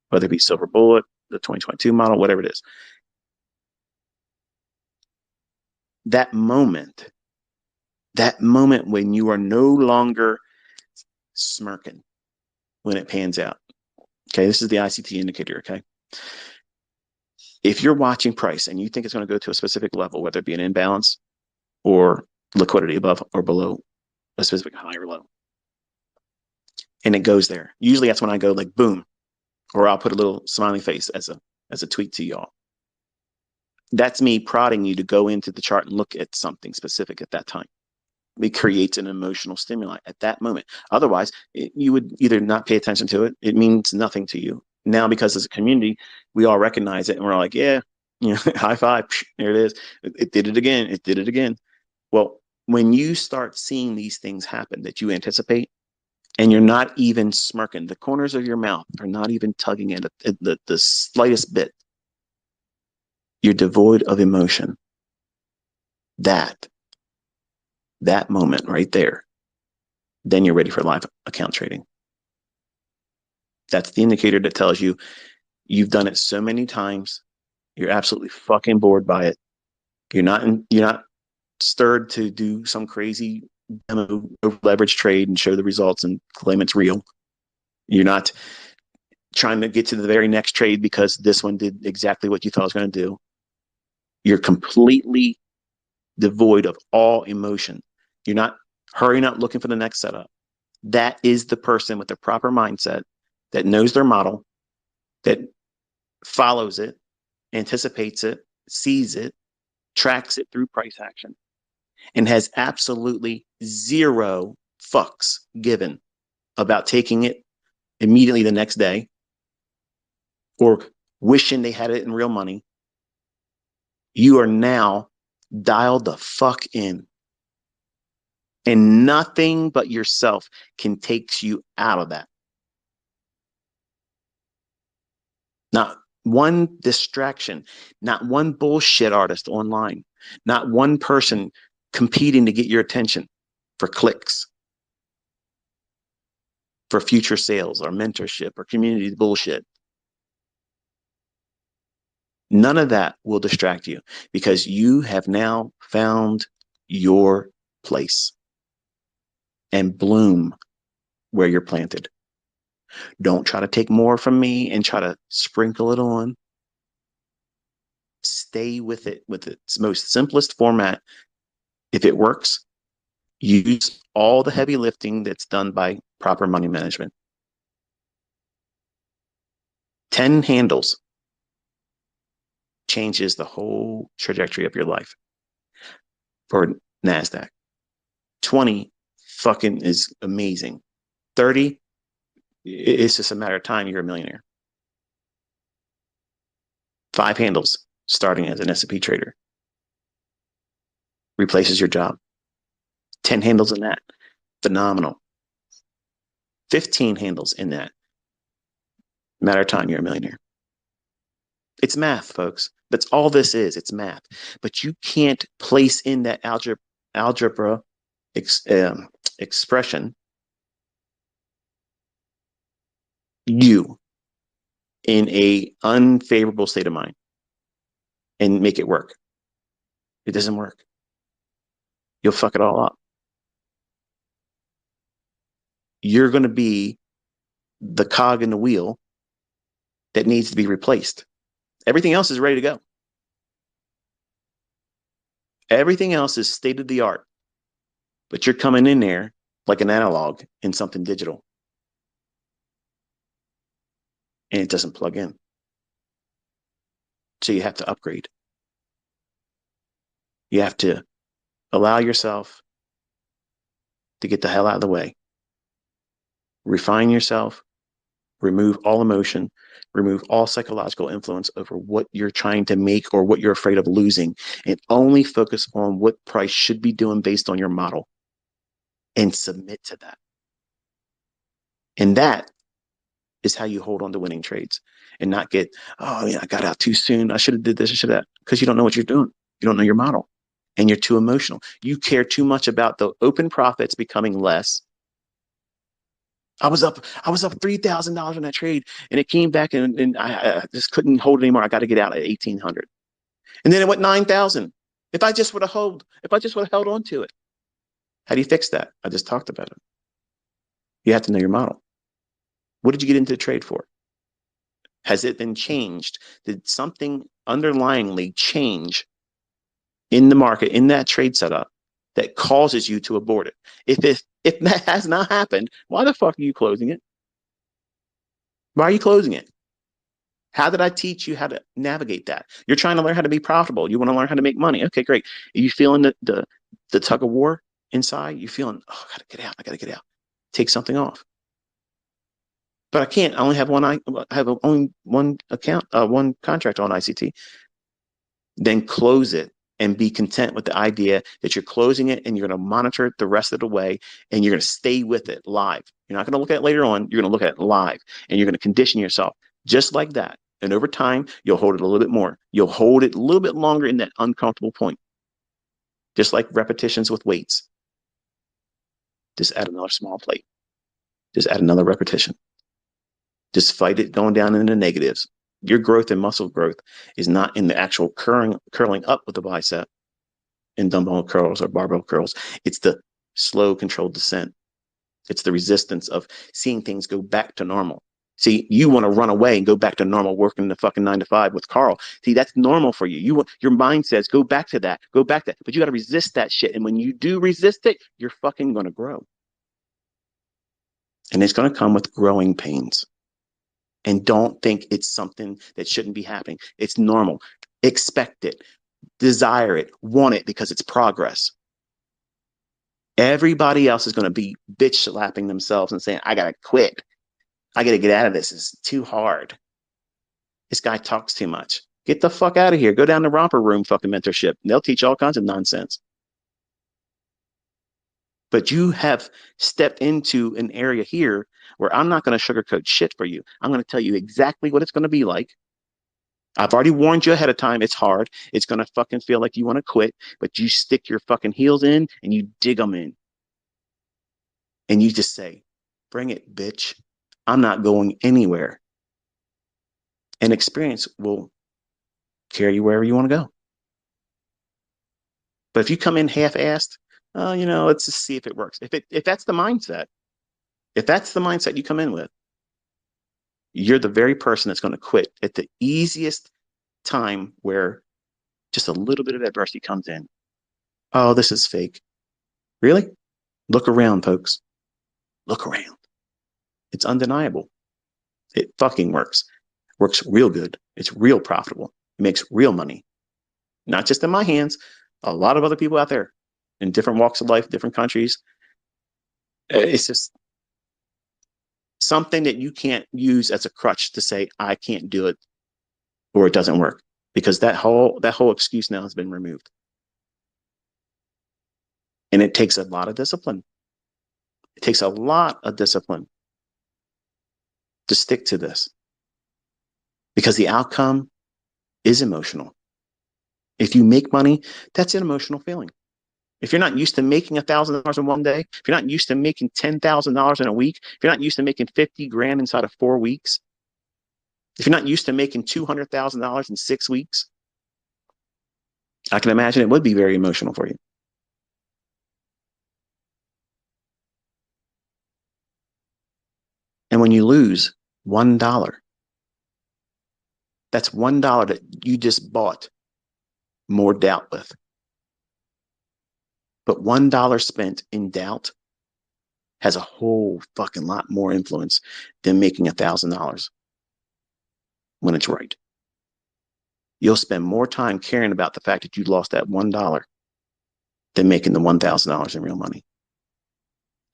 whether it be Silver Bullet, the 2022 model, whatever it is. That moment when you are no longer smirking when it pans out. Okay, this is the ICT indicator, okay? If you're watching price and you think it's going to go to a specific level, whether it be an imbalance or liquidity above or below a specific high or low, and it goes there, usually that's when I go like boom, or I'll put a little smiley face as a tweet to y'all. That's me prodding you to go into the chart and look at something specific at that time. It creates an emotional stimuli at that moment. Otherwise, you would either not pay attention to it. It means nothing to you. Now, because as a community, we all recognize it and we're like, yeah, high five. There it is. It did it again. It did it again. Well, when you start seeing these things happen that you anticipate, and you're not even smirking, the corners of your mouth are not even tugging at the slightest bit, you're devoid of emotion. That moment right there then you're ready for live account trading. That's the indicator that tells you you've done it so many times. You're absolutely fucking bored by it. You're not stirred to do some crazy demo leverage trade and show the results and claim it's real. You're not trying to get to the very next trade because this one did exactly what you thought it was going to do. You're completely devoid of all emotion. You're not hurrying up looking for the next setup. That is the person with the proper mindset that knows their model, that follows it, anticipates it, sees it, tracks it through price action, and has absolutely zero fucks given about taking it immediately the next day or wishing they had it in real money. You are now dialed the fuck in. And nothing but yourself can take you out of that. Not one distraction, not one bullshit artist online, not one person competing to get your attention for clicks, for future sales or mentorship or community bullshit. None of that will distract you because you have now found your place and bloom where you're planted. Don't try to take more from me and try to sprinkle it on. Stay with it with its most simplest format. If it works, use all the heavy lifting that's done by proper money management. 10 handles changes the whole trajectory of your life for NASDAQ. 20 fucking is amazing. 30, it's just a matter of time you're a millionaire. 5 handles starting as an S&P trader replaces your job. 10 handles in that, phenomenal. 15 handles in that, matter of time you're a millionaire. It's math, folks. That's all this is. It's math. But you can't place in that algebra expression you in a unfavorable state of mind and make it work. It doesn't work. You'll fuck it all up. You're going to be the cog in the wheel that needs to be replaced. Everything else is ready to go. Everything else is state of the art, but you're coming in there like an analog in something digital, and it doesn't plug in. So you have to upgrade. You have to allow yourself to get the hell out of the way. Refine yourself, remove all emotion, remove all psychological influence over what you're trying to make or what you're afraid of losing, and only focus on what price should be doing based on your model and submit to that. And that is how you hold on to winning trades and not get, oh, yeah, I got out too soon. I should have did this, I should have that, because you don't know what you're doing. You don't know your model and you're too emotional. You care too much about the open profits becoming less. I was up $3,000 on that trade, and it came back, and I just couldn't hold it anymore. I got to get out at 1,800, and then it went 9,000. If I just would have held on to it. How do you fix that? I just talked about it. You have to know your model. What did you get into the trade for? Has it been changed? Did something underlyingly change in the market, in that trade setup, that causes you to abort it? If that has not happened, why the fuck are you closing it? Why are you closing it? How did I teach you how to navigate that? You're trying to learn how to be profitable. You want to learn how to make money. Okay, great. Are you feeling the tug of war inside? You feeling, oh, I gotta get out. I gotta get out. Take something off. But I can't. I only have one. I have only one account, one contract on ICT. Then close it and be content with the idea that you're closing it and you're going to monitor it the rest of the way and you're going to stay with it live. You're not going to look at it later on. You're going to look at it live and you're going to condition yourself just like that. And over time, you'll hold it a little bit more. You'll hold it a little bit longer in that uncomfortable point, just like repetitions with weights. Just add another small plate. Just add another repetition. Just fight it going down in the negatives. Your growth and muscle growth is not in the actual curling up with the bicep in dumbbell curls or barbell curls. It's the slow, controlled descent. It's the resistance of seeing things go back to normal. See, you want to run away and go back to normal working the fucking 9 to 5 with Carl. See, that's normal for you. Your mind says, go back to that, go back to that. But you got to resist that shit. And when you do resist it, you're fucking going to grow. And it's going to come with growing pains. And don't think it's something that shouldn't be happening. It's normal. Expect it, desire it, want it, because it's progress. Everybody else is going to be bitch slapping themselves and saying, I got to quit. I got to get out of this. It's too hard. This guy talks too much. Get the fuck out of here. Go down to romper room fucking mentorship. They'll teach all kinds of nonsense. But you have stepped into an area here where I'm not going to sugarcoat shit for you. I'm going to tell you exactly what it's going to be like. I've already warned you ahead of time. It's hard. It's going to fucking feel like you want to quit, but you stick your fucking heels in and you dig them in. And you just say, bring it, bitch. I'm not going anywhere. And experience will carry you wherever you want to go. But if you come in half-assed, let's just see if it works. If that's the mindset, you come in with, you're the very person that's going to quit at the easiest time where just a little bit of adversity comes in. Oh, this is fake. Really? Look around, folks. Look around. It's undeniable. It fucking works. Works real good. It's real profitable. It makes real money. Not just in my hands, a lot of other people out there in different walks of life, different countries. It's just something that you can't use as a crutch to say, I can't do it or it doesn't work, because that whole excuse now has been removed. And it takes a lot of discipline. It takes a lot of discipline to stick to this, because the outcome is emotional. If you make money, that's an emotional feeling. If you're not used to making $1,000 in one day, if you're not used to making $10,000 in a week, if you're not used to making 50 grand inside of 4 weeks, if you're not used to making $200,000 in 6 weeks, I can imagine it would be very emotional for you. And when you lose $1, that's $1 that you just bought more doubt with. But $1 spent in doubt has a whole fucking lot more influence than making $1,000 when it's right. You'll spend more time caring about the fact that you lost that $1 than making the $1,000 in real money.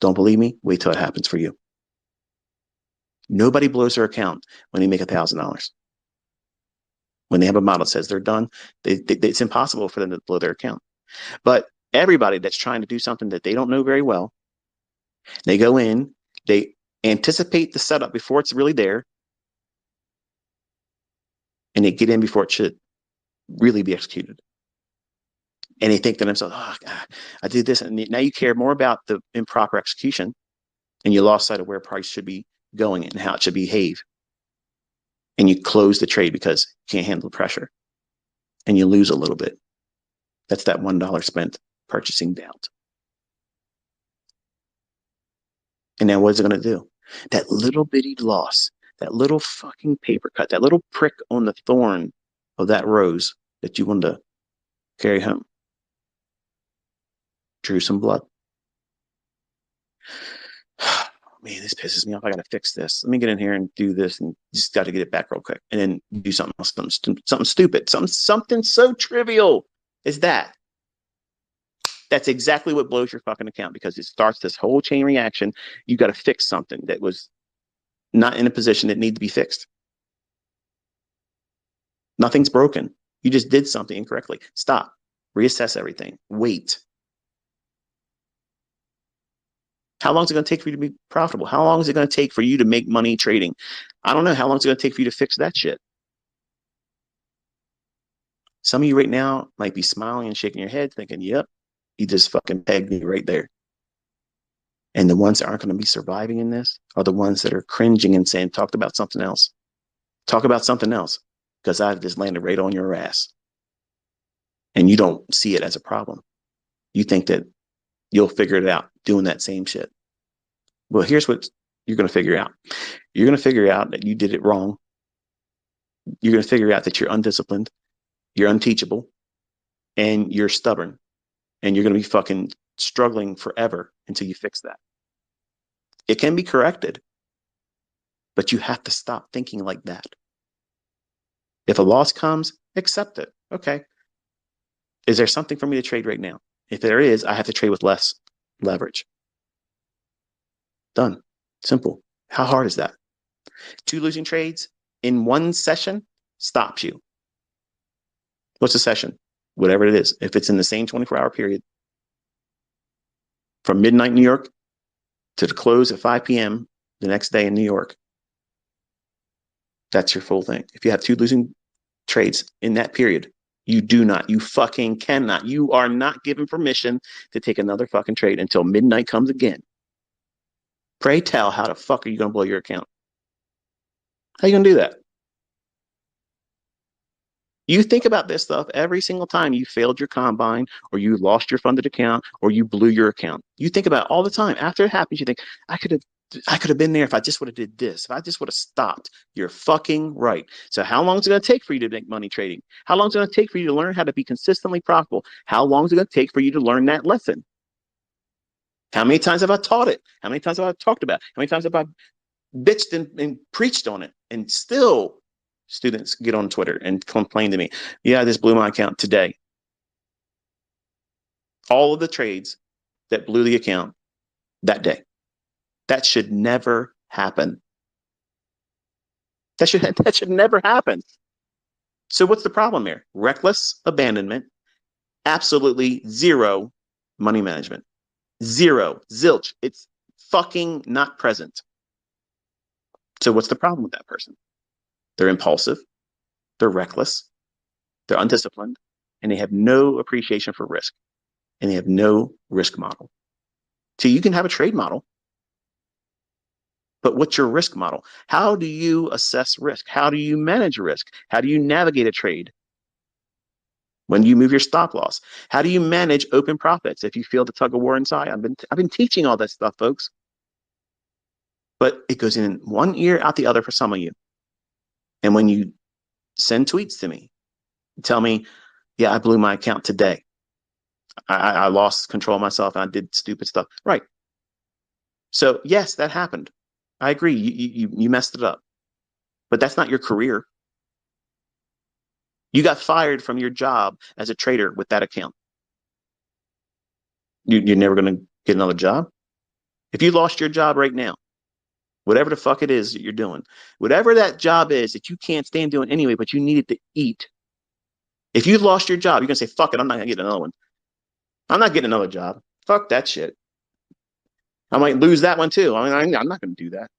Don't believe me? Wait till it happens for you. Nobody blows their account when they make $1,000. When they have a model that says they're done, it's impossible for them to blow their account. But everybody that's trying to do something that they don't know very well, they go in, they anticipate the setup before it's really there, and they get in before it should really be executed. And they think to themselves, oh, God, I did this. And now you care more about the improper execution, and you lost sight of where price should be going and how it should behave. And you close the trade because you can't handle the pressure, and you lose a little bit. That's that $1 spent purchasing doubt. And now what's it going to do? That little bitty loss, that little fucking paper cut, that little prick on the thorn of that rose that you wanted to carry home, drew some blood. Man, this pisses me off. I got to fix this. Let me get in here and do this, and just got to get it back real quick, and then do something else, something stupid, something so trivial as that. That's exactly what blows your fucking account, because it starts this whole chain reaction. You got to fix something that was not in a position that needed to be fixed. Nothing's broken. You just did something incorrectly. Stop. Reassess everything. Wait. How long is it going to take for you to be profitable? How long is it going to take for you to make money trading? I don't know. How long is it going to take for you to fix that shit? Some of you right now might be smiling and shaking your head thinking, yep, he just fucking pegged me right there. And the ones that aren't going to be surviving in this are the ones that are cringing and saying, talk about something else. Talk about something else, because I've just landed right on your ass. And you don't see it as a problem. You think that you'll figure it out doing that same shit. Well, here's what you're going to figure out. You're going to figure out that you did it wrong. You're going to figure out that you're undisciplined, you're unteachable, and you're stubborn. And you're going to be fucking struggling forever until you fix that. It can be corrected, but you have to stop thinking like that. If a loss comes, accept it. Okay. Is there something for me to trade right now? If there is, I have to trade with less leverage. Done. Simple. How hard is that? 2 losing trades in one session stops you. What's a session? Whatever it is. If it's in the same 24-hour period, from midnight New York to the close at 5 p.m. the next day in New York, that's your full thing. If you have 2 losing trades in that period, you fucking cannot. You are not given permission to take another fucking trade until midnight comes again. Pray tell, how the fuck are you going to blow your account? How are you going to do that? You think about this stuff every single time you failed your combine, or you lost your funded account, or you blew your account. You think about it all the time. After it happens, you think, I could have been there if I just would have did this. If I just would have stopped. You're fucking right. So how long is it going to take for you to make money trading? How long is it going to take for you to learn how to be consistently profitable? How long is it going to take for you to learn that lesson? How many times have I taught it? How many times have I talked about it? How many times have I bitched and preached on it? And still students get on Twitter and complain to me, yeah, this blew my account today. All of the trades that blew the account that day. That should never happen. That should never happen. So what's the problem here? Reckless abandonment, absolutely zero money management. Zero, zilch. It's fucking not present. So what's the problem with that person? They're impulsive, they're reckless, they're undisciplined, and they have no appreciation for risk, and they have no risk model. So you can have a trade model, but what's your risk model? How do you assess risk? How do you manage risk? How do you navigate a trade? When do you move your stop loss? How do you manage open profits if you feel the tug of war inside? I've been teaching all that stuff, folks. But it goes in one ear, out the other for some of you. And when you send tweets to me, tell me, yeah, I blew my account today. I lost control of myself and I did stupid stuff. Right. So yes, that happened. I agree. You messed it up. But that's not your career. You got fired from your job as a trader with that account. You're never going to get another job. If you lost your job right now, whatever the fuck it is that you're doing, whatever that job is that you can't stand doing anyway, but you needed to eat. If you lost your job, you're going to say, fuck it, I'm not going to get another one. I'm not getting another job. Fuck that shit. I might lose that one too. I mean, I'm not going to do that.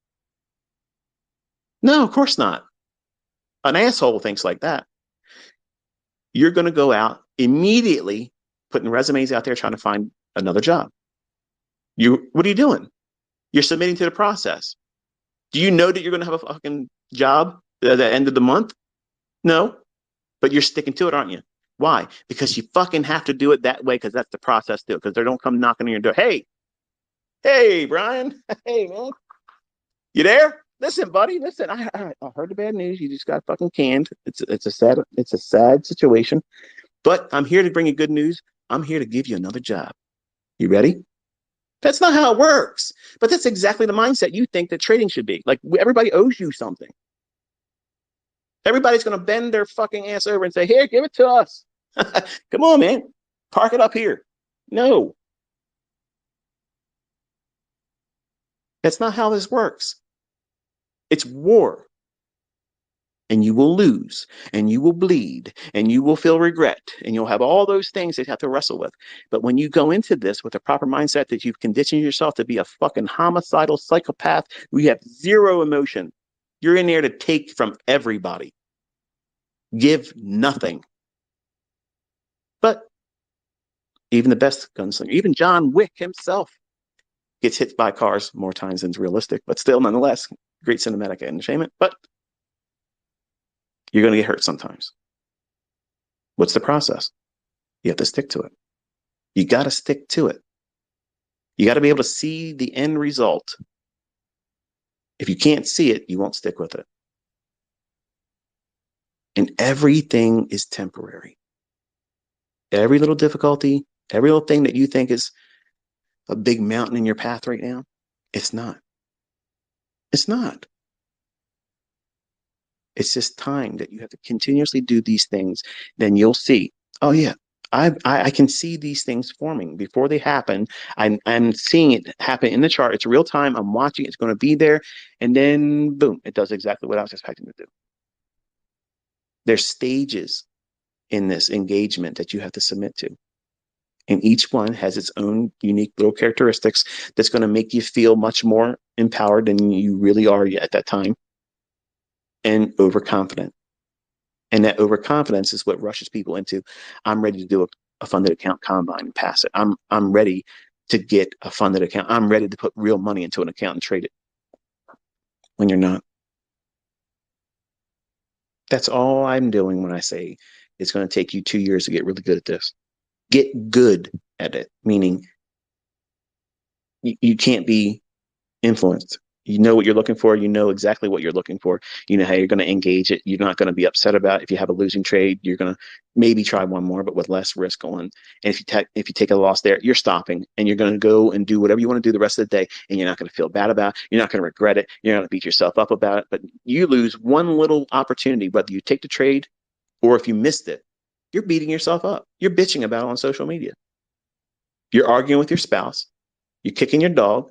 No, of course not. An asshole thinks like that. You're going to go out immediately putting resumes out there trying to find another job. What are you doing? You're submitting to the process. Do you know that you're going to have a fucking job at the end of the month? No, but you're sticking to it, aren't you? Why? Because you fucking have to do it that way, because that's the process to it, because they don't come knocking on your door. Hey, Brian. Hey, man. You there? Listen, buddy. Listen, I heard the bad news. You just got fucking canned. It's a sad situation. But I'm here to bring you good news. I'm here to give you another job. You ready? That's not how it works. But that's exactly the mindset you think that trading should be. Like, everybody owes you something. Everybody's going to bend their fucking ass over and say, here, give it to us. Come on, man. Park it up here. No. That's not how this works. It's war. And you will lose, and you will bleed, and you will feel regret, and you'll have all those things that you have to wrestle with. But when you go into this with a proper mindset that you've conditioned yourself to be a fucking homicidal psychopath, we have zero emotion. You're in there to take from everybody. Give nothing. But even the best gunslinger, even John Wick himself, gets hit by cars more times than is realistic, but still, nonetheless, great cinematic entertainment. But you're going to get hurt sometimes. What's the process? You have to stick to it. You got to stick to it. You got to be able to see the end result. If you can't see it, you won't stick with it. And everything is temporary. Every little difficulty, every little thing that you think is a big mountain in your path right now, it's not. It's not. It's just time that you have to continuously do these things. Then you'll see, oh, yeah, I can see these things forming before they happen. I'm seeing it happen in the chart. It's real time. I'm watching. It's going to be there. And then, boom, it does exactly what I was expecting to do. There's stages in this engagement that you have to submit to. And each one has its own unique little characteristics that's going to make you feel much more empowered than you really are at that time, and overconfident. And that overconfidence is what rushes people into, I'm ready to do a funded account combine and pass it. I'm ready to get a funded account. I'm ready to put real money into an account and trade it, when you're not. That's all I'm doing when I say it's going to take you 2 years to get really good at this. Get good at it, meaning you can't be influenced. You know what you're looking for. You know exactly what you're looking for. You know how you're going to engage it. You're not going to be upset about it. If you have a losing trade, you're going to maybe try one more, but with less risk on. And if you take a loss there, you're stopping, and you're going to go and do whatever you want to do the rest of the day, and you're not going to feel bad about it. You're not going to regret it. You're not going to beat yourself up about it. But you lose one little opportunity, whether you take the trade or if you missed it, you're beating yourself up. You're bitching about it on social media. You're arguing with your spouse. You're kicking your dog.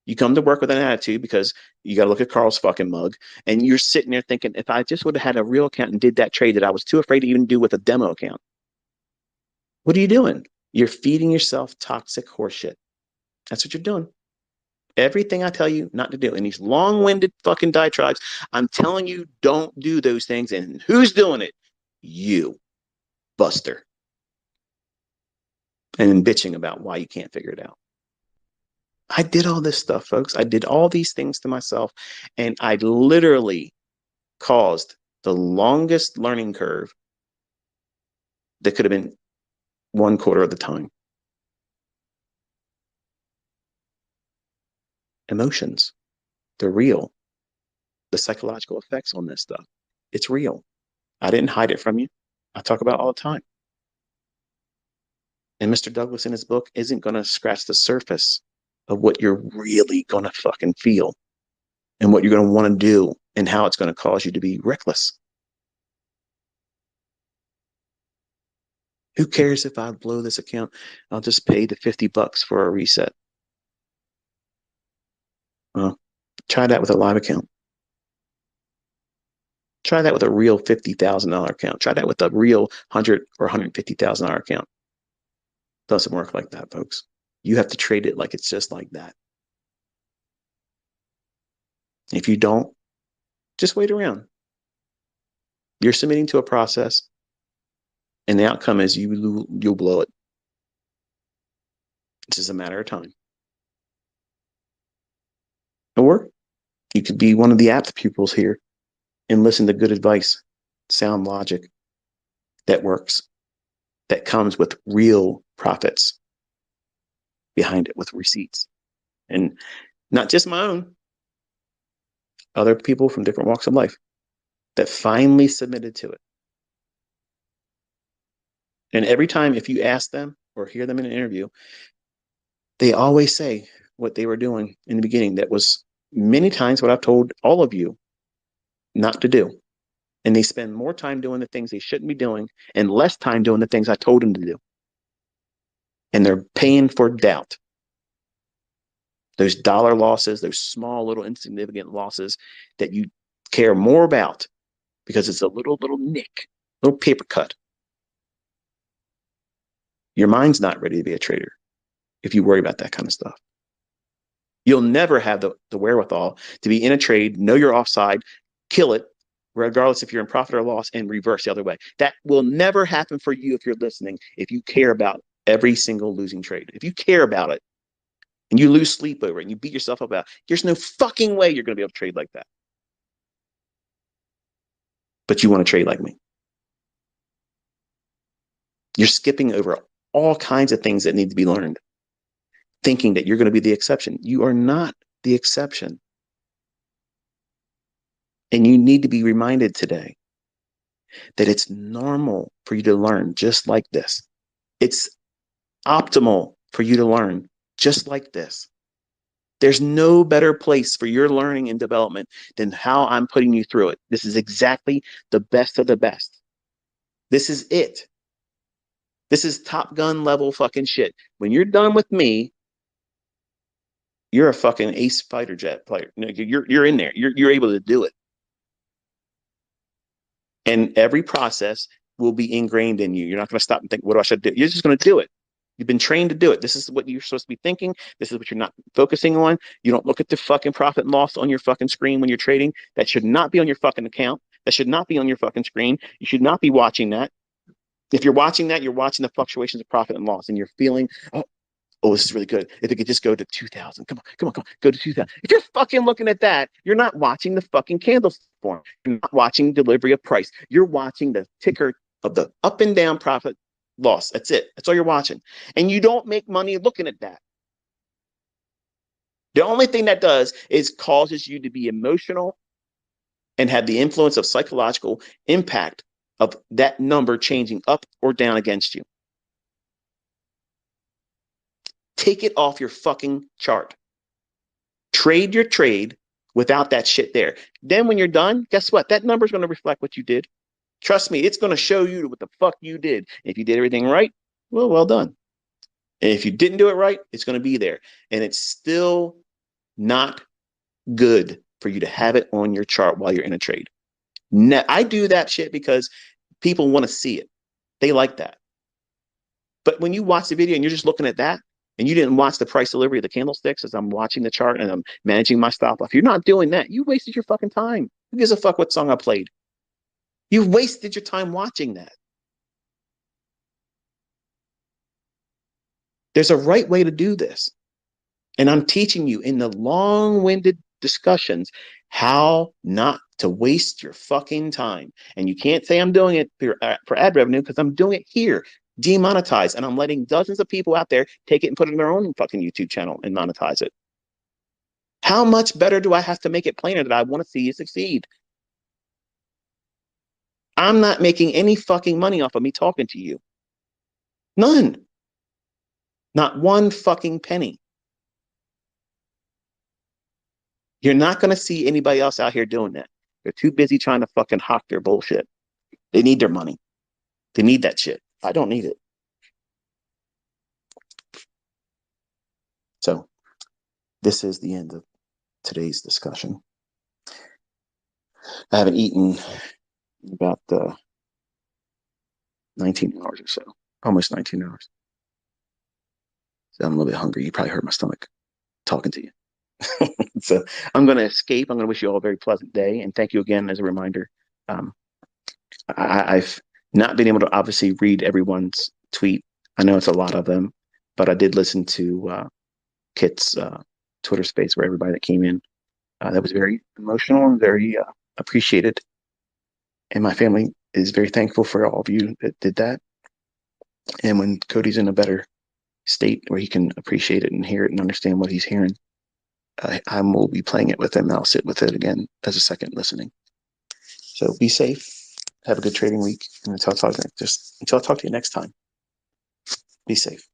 You come to work with an attitude because you got to look at Carl's fucking mug, and you're sitting there thinking, if I just would have had a real account and did that trade that I was too afraid to even do with a demo account. What are you doing? You're feeding yourself toxic horseshit. That's what you're doing. Everything I tell you not to do in these long-winded fucking diatribes, I'm telling you, don't do those things. And who's doing it? You, Buster. And then bitching about why you can't figure it out. I did all this stuff, folks. I did all these things to myself, and I literally caused the longest learning curve that could have been 1/4 of the time. Emotions, they're real. The psychological effects on this stuff, it's real. I didn't hide it from you. I talk about it all the time. And Mr. Douglas in his book isn't going to scratch the surface of what you're really going to fucking feel and what you're going to want to do and how it's going to cause you to be reckless. Who cares if I blow this account? I'll just pay the $50 for a reset. Well, try that with a live account. Try that with a real $50,000 account. Try that with a real $100,000 or $150,000 account. Doesn't work like that, folks. You have to trade it like it's just like that. If you don't, just wait around. You're submitting to a process, and the outcome is you'll blow it. It's just a matter of time. Or you could be one of the apt pupils here and listen to good advice, sound logic that works, that comes with real profits behind it, with receipts. And not just my own, other people from different walks of life that finally submitted to it. And every time, if you ask them or hear them in an interview, they always say what they were doing in the beginning. That was many times what I've told all of you not to do. And they spend more time doing the things they shouldn't be doing and less time doing the things I told them to do. And they're paying for doubt. Those dollar losses, those small, little, insignificant losses that you care more about because it's a little nick, little paper cut. Your mind's not ready to be a trader if you worry about that kind of stuff. You'll never have the wherewithal to be in a trade, know you're offside, kill it, regardless if you're in profit or loss, and reverse the other way. That will never happen for you if you're listening, if you care about every single losing trade. If you care about it, and you lose sleep over it and you beat yourself up about it, there's no fucking way you're going to be able to trade like that. But you want to trade like me. You're skipping over all kinds of things that need to be learned, thinking that you're going to be the exception. You are not the exception. And you need to be reminded today that it's normal for you to learn just like this. It's optimal for you to learn just like this. There's no better place for your learning and development than how I'm putting you through it. This is exactly the best of the best. This is it. This is Top Gun level fucking shit. When you're done with me, you're a fucking ace fighter jet player. You're in there. You're able to do it. And every process will be ingrained in you. You're not going to stop and think, what do I should do? You're just going to do it. You've been trained to do it. This is what you're supposed to be thinking. This is what you're not focusing on. You don't look at the fucking profit and loss on your fucking screen when you're trading. That should not be on your fucking account. That should not be on your fucking screen. You should not be watching that. If you're watching that, you're watching the fluctuations of profit and loss, and you're feeling, oh, this is really good. If it could just go to 2,000, come on, go to 2,000. If you're fucking looking at that, you're not watching the fucking candlestick form. You're not watching delivery of price. You're watching the ticker of the up and down profit loss. That's it. That's all you're watching. And you don't make money looking at that. The only thing that does is causes you to be emotional and have the influence of psychological impact of that number changing up or down against you. Take it off your fucking chart. Trade your trade without that shit there. Then when you're done, guess what? That number is going to reflect what you did. Trust me, it's going to show you what the fuck you did. If you did everything right, well done. And if you didn't do it right, it's going to be there. And it's still not good for you to have it on your chart while you're in a trade. I do that shit because people want to see it. They like that. But when you watch the video and you're just looking at that, and you didn't watch the price delivery of the candlesticks as I'm watching the chart and I'm managing my stop loss, if you're not doing that, you wasted your fucking time. Who gives a fuck what song I played? You wasted your time watching that. There's a right way to do this. And I'm teaching you in the long-winded discussions how not to waste your fucking time. And you can't say I'm doing it for ad revenue because I'm doing it here, demonetized. And I'm letting dozens of people out there take it and put it in their own fucking YouTube channel and monetize it. How much better do I have to make it plainer that I want to see you succeed? I'm not making any fucking money off of me talking to you. None. Not one fucking penny. You're not going to see anybody else out here doing that. They're too busy trying to fucking hawk their bullshit. They need their money. They need that shit. I don't need it. So this is the end of today's discussion. I haven't eaten in about 19 hours or so, almost 19 hours. So I'm a little bit hungry. You probably heard my stomach talking to you. So I'm going to escape. I'm going to wish you all a very pleasant day. And thank you again as a reminder. I've not been able to obviously read everyone's tweet. I know it's a lot of them, but I did listen to Kit's Twitter space where everybody that came in. That was very emotional and very appreciated. And my family is very thankful for all of you that did that. And when Cody's in a better state where he can appreciate it and hear it and understand what he's hearing, I will be playing it with him. I'll sit with it again as a second listening. So be safe. Have a good trading week. And until I talk to you next time, be safe.